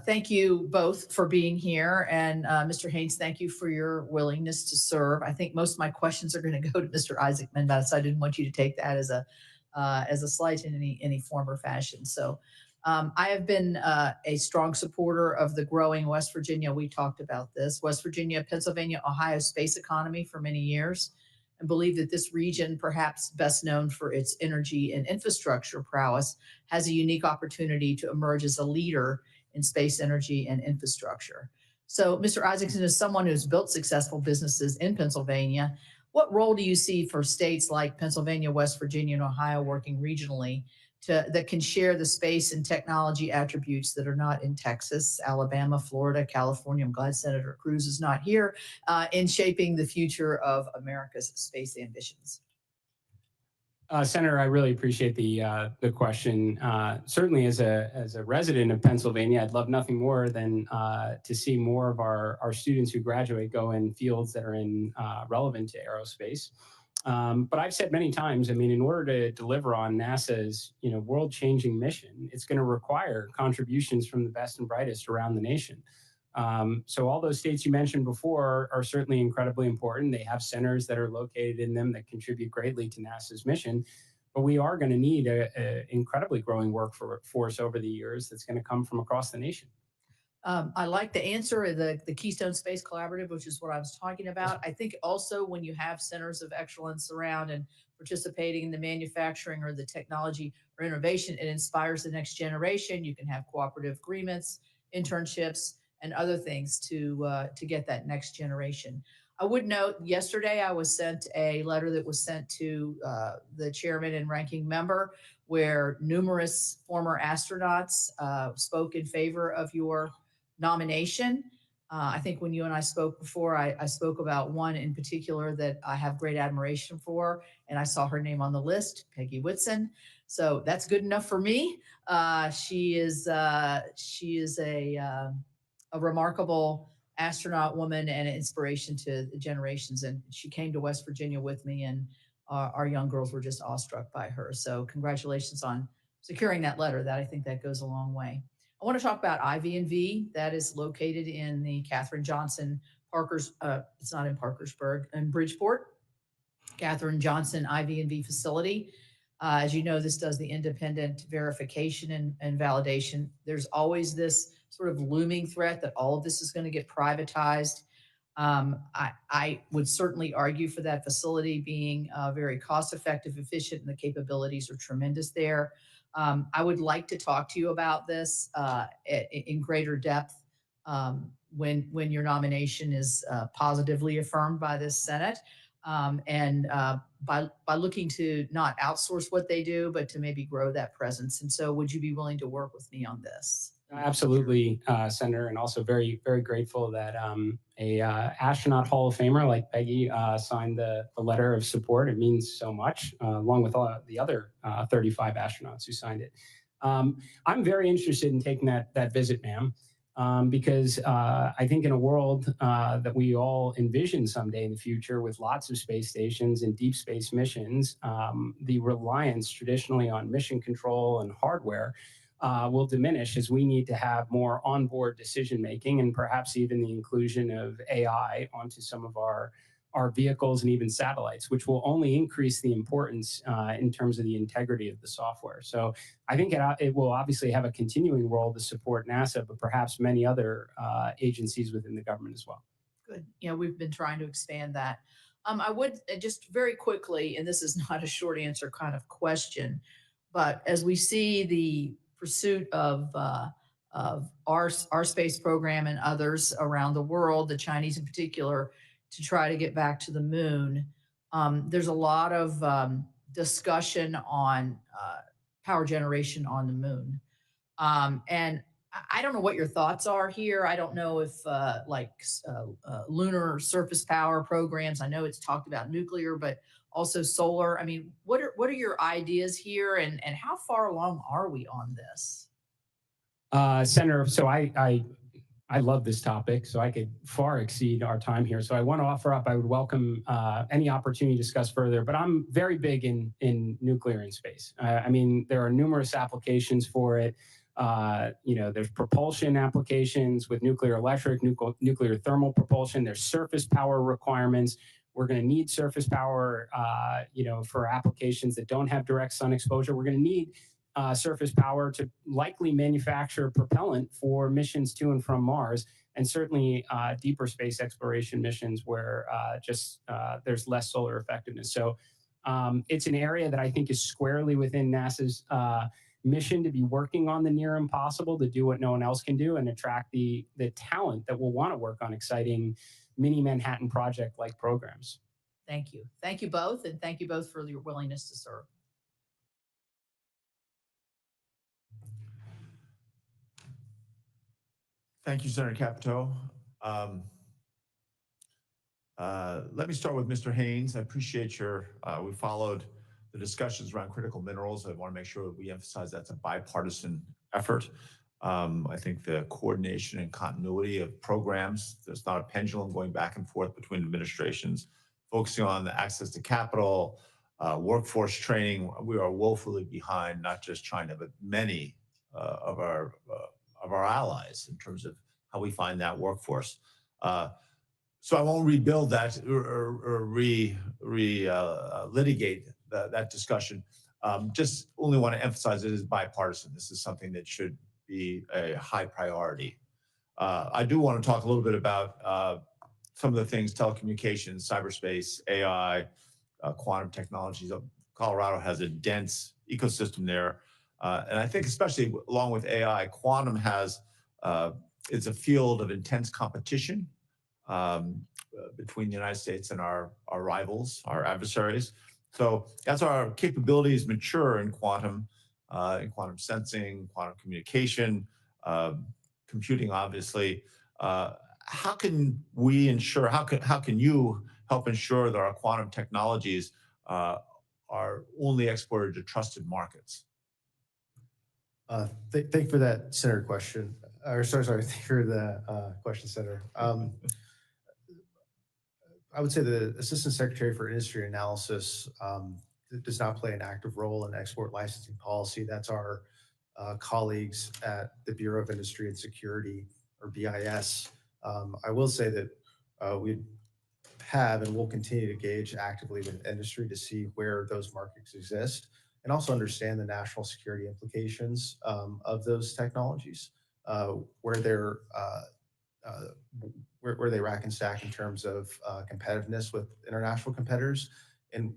Thank you both for being here. And Mr. Haynes, thank you for your willingness to serve. I think most of my questions are going to go to Mr. Isaacman, but so I didn't want you to take that as a slight in any form or fashion. So I have been a strong supporter of the growing West Virginia. We talked about this, West Virginia, Pennsylvania, Ohio space economy for many years, and believe that this region, perhaps best known for its energy and infrastructure prowess, has a unique opportunity to emerge as a leader in space energy and infrastructure. So, Mr. Isaacman, as someone who's built successful businesses in Pennsylvania, what role do you see for states like Pennsylvania, West Virginia, and Ohio working regionally that can share the space and technology attributes that are not in Texas, Alabama, Florida, California? I'm glad Senator Cruz is not here, in shaping the future of America's space ambitions. Senator, I really appreciate the question. Certainly, as a resident of Pennsylvania, I'd love nothing more than to see more of our students who graduate go in fields that are relevant to aerospace. But I've said many times, I mean, in order to deliver on NASA's world-changing mission, it's going to require contributions from the best and brightest around the nation. So all those states you mentioned before are certainly incredibly important. They have centers that are located in them that contribute greatly to NASA's mission. But we are going to need an incredibly growing workforce over the years that's going to come from across the nation. I like the answer, the Keystone Space Collaborative, which is what I was talking about. I think also when you have centers of excellence around and participating in the manufacturing or the technology or innovation, it inspires the next generation. You can have cooperative agreements, internships, and other things to get that next generation. I would note yesterday I was sent a letter that was sent to the chairman and ranking member, where numerous former astronauts spoke in favor of your nomination. I think when you and I spoke before, I spoke about one in particular that I have great admiration for, and I saw her name on the list, Peggy Whitson. So that's good enough for me. She is a remarkable astronaut woman and an inspiration to the generations. And she came to West Virginia with me, and our young girls were just awestruck by her. So congratulations on securing that letter. I think that goes a long way. I want to talk about IV&V. That is located in the Katherine Johnson it's not in Parkersburg, in Bridgeport. Katherine Johnson IV&V facility. As you know, this does the independent verification and validation. There's always this sort of looming threat that all of this is going to get privatized. I would certainly argue for that facility being very cost-effective, efficient, and the capabilities are tremendous there. I would like to talk to you about this in greater depth when your nomination is positively affirmed by this Senate, and by looking to not outsource what they do, but to maybe grow that presence. And so would you be willing to work with me on this? Absolutely, Senator, and also very, very grateful that a astronaut Hall of Famer like Peggy signed the letter of support. It means so much, along with all the other 35 astronauts who signed it. I'm very interested in taking that visit, ma'am, because I think in a world that we all envision someday in the future with lots of space stations and deep space missions, the reliance traditionally on mission control and hardware will diminish as we need to have more onboard decision making and perhaps even the inclusion of AI onto some of our vehicles and even satellites, which will only increase the importance in terms of the integrity of the software. So I think it will obviously have a continuing role to support NASA, but perhaps many other agencies within the government as well. Good. Yeah, we've been trying to expand that. I would just very quickly, and this is not a short answer kind of question, but as we see the pursuit of our space program and others around the world, the Chinese in particular, to try to get back to the moon, there's a lot of discussion on power generation on the moon. And I don't know what your thoughts are here. I don't know if lunar surface power programs, I know it's talked about nuclear, but also solar. I mean, what are your ideas here, and how far along are we on this? Senator, so I love this topic, so I could far exceed our time here. So I want to offer up, I would welcome any opportunity to discuss further, but I'm very big in nuclear and space. I mean, there are numerous applications for it. There's propulsion applications with nuclear electric, nuclear thermal propulsion. There's surface power requirements. We're going to need surface power, for applications that don't have direct sun exposure. We're going to need surface power to likely manufacture propellant for missions to and from Mars, and certainly deeper space exploration missions where there's less solar effectiveness. So it's an area that I think is squarely within NASA's mission to be working on the near impossible, to do what no one else can do and attract the talent that will want to work on exciting mini Manhattan Project-like programs. Thank you. Thank you both, and thank you both for your willingness to serve. Thank you, Senator Capito. Let me start with Mr. Haynes. I appreciate we followed the discussions around critical minerals. I want to make sure that we emphasize that's a bipartisan effort. I think the coordination and continuity of programs, there's not a pendulum going back and forth between administrations, focusing on the access to capital, workforce training. We are woefully behind, not just China, but many of our allies in terms of how we find that workforce. So I won't rebuild that or litigate that discussion. Just only want to emphasize it is bipartisan. This is something that should be a high priority. I do want to talk a little bit about some of the things: telecommunications, cyberspace, AI, quantum technologies. Colorado has a dense ecosystem there. And I think especially along with AI, quantum it's a field of intense competition between the United States and our rivals, our adversaries. So as our capabilities mature in quantum sensing, quantum communication, computing, obviously, how can we ensure, how can you help ensure that our quantum technologies are only exported to trusted markets? Thank you for that, Senator question. Or sorry, thank you for the question, Senator. I would say the Assistant Secretary for Industry Analysis does not play an active role in export licensing policy. That's our colleagues at the Bureau of Industry and Security, or BIS. I will say that we have and will continue to engage actively with industry to see where those markets exist, and also understand the national security implications of those technologies, where they rack and stack in terms of competitiveness with international competitors. And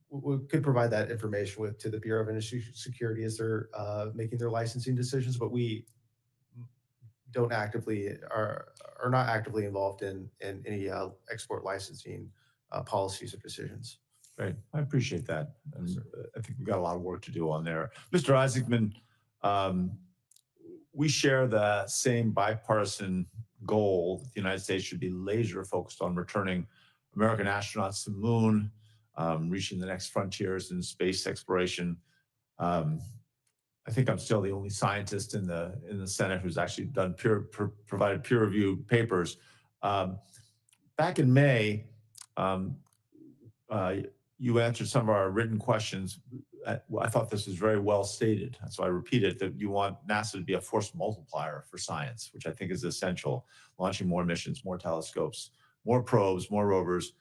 we could provide that information to the Bureau of Industry Security as they're making their licensing decisions, but we are not actively involved in any export licensing policies or decisions. Great, I appreciate that. And I think we've got a lot of work to do on there. Mr. Isaacman, we share the same bipartisan goal that the United States should be laser focused on returning American astronauts to the moon, reaching the next frontiers in space exploration. I think I'm still the only scientist in the Senate who's actually done provided peer-reviewed papers. Back in May, you answered some of our written questions. I thought this was very well stated, so I repeat it, that you want NASA to be a force multiplier for science, which I think is essential, launching more missions, more telescopes, more probes, more rovers.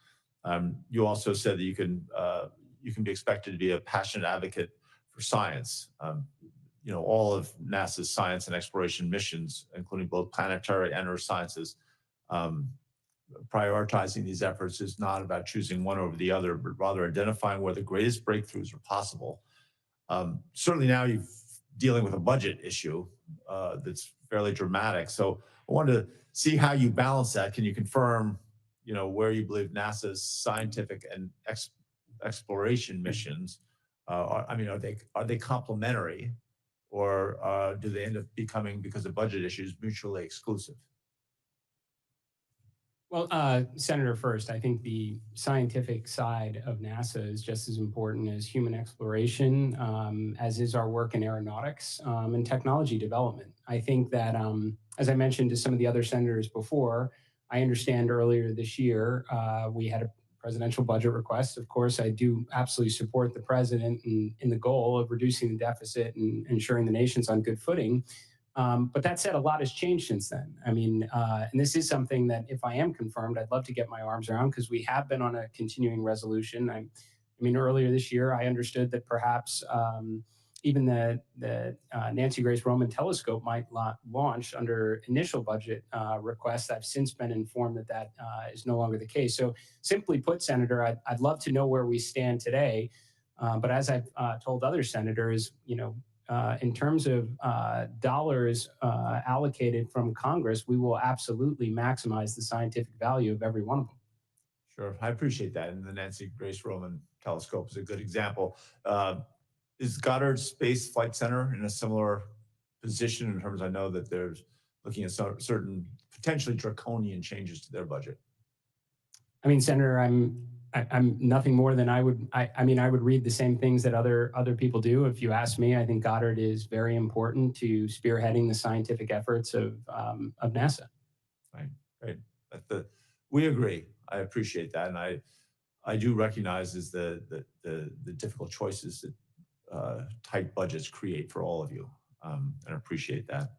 You also said that you can be expected to be a passionate advocate for science. You know, all of NASA's science and exploration missions, including both planetary and earth sciences, prioritizing these efforts is not about choosing one over the other, but rather identifying where the greatest breakthroughs are possible. Certainly now you're dealing with a budget issue that's fairly dramatic. So I wanted to see how you balance that. Can you confirm, you know, where you believe NASA's scientific and exploration missions, are they complementary, or do they end up becoming, because of budget issues, mutually exclusive? Well, Senator, first, I think the scientific side of NASA is just as important as human exploration, as is our work in aeronautics and technology development. I think that, as I mentioned to some of the other senators before, I understand earlier this year we had a presidential budget request. Of course, I do absolutely support the president in the goal of reducing the deficit and ensuring the nation's on good footing. But that said, a lot has changed since then. I mean, and this is something that if I am confirmed, I'd love to get my arms around, because we have been on a continuing resolution. I mean, earlier this year, I understood that perhaps even the Nancy Grace Roman telescope might launch under initial budget requests. I've since been informed that that is no longer the case. So simply put, Senator, I'd love to know where we stand today. But as I've told other senators, you know, in terms of dollars allocated from Congress, we will absolutely maximize the scientific value of every one of them. Sure, I appreciate that. And the Nancy Grace Roman telescope is a good example. Is Goddard Space Flight Center in a similar position in terms, I know that there's looking at certain potentially draconian changes to their budget? I mean, Senator, I'm nothing more than I would read the same things that other people do. If you ask me, I think Goddard is very important to spearheading the scientific efforts of NASA. Right, right. We agree. I appreciate that, and I do recognize the difficult choices that tight budgets create for all of you, and I appreciate that.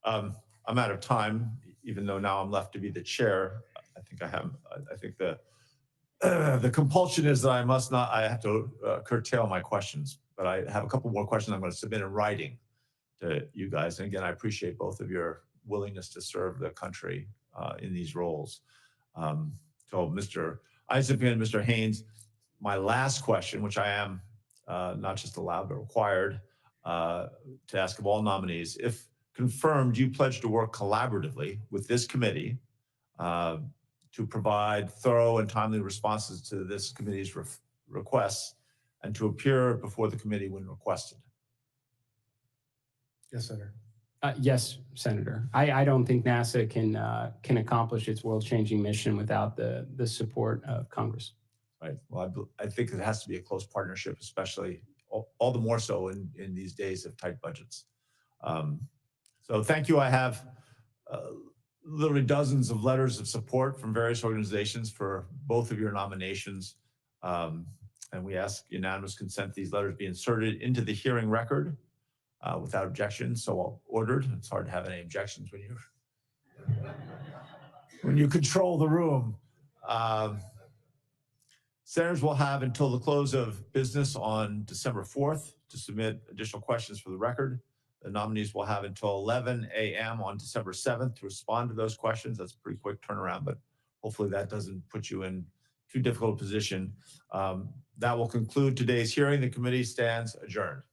I'm out of time, even though now I'm left to be the chair. I think the compulsion is that I have to curtail my questions, but I have a couple more questions I'm going to submit in writing to you guys. And again, I appreciate both of your willingness to serve the country in these roles. So Mr. Isaacman and Mr. Haynes, my last question, which I am not just allowed but required to ask of all nominees, if confirmed, you pledge to work collaboratively with this committee to provide thorough and timely responses to this committee's requests, and to appear before the committee when requested. Yes, Senator. Yes, Senator. I don't think NASA can accomplish its world-changing mission without the support of Congress. Right. Well, I think it has to be a close partnership, especially all the more so in these days of tight budgets. So thank you. I have literally dozens of letters of support from various organizations for both of your nominations. And we ask unanimous consent these letters be inserted into the hearing record without objection. So ordered. It's hard to have any objections when you control the room. Senators will have until the close of business on December 4th to submit additional questions for the record. The nominees will have until 11 a.m. on December 7th to respond to those questions. That's a pretty quick turnaround, but hopefully that doesn't put you in too difficult a position. That will conclude today's hearing. The committee stands adjourned.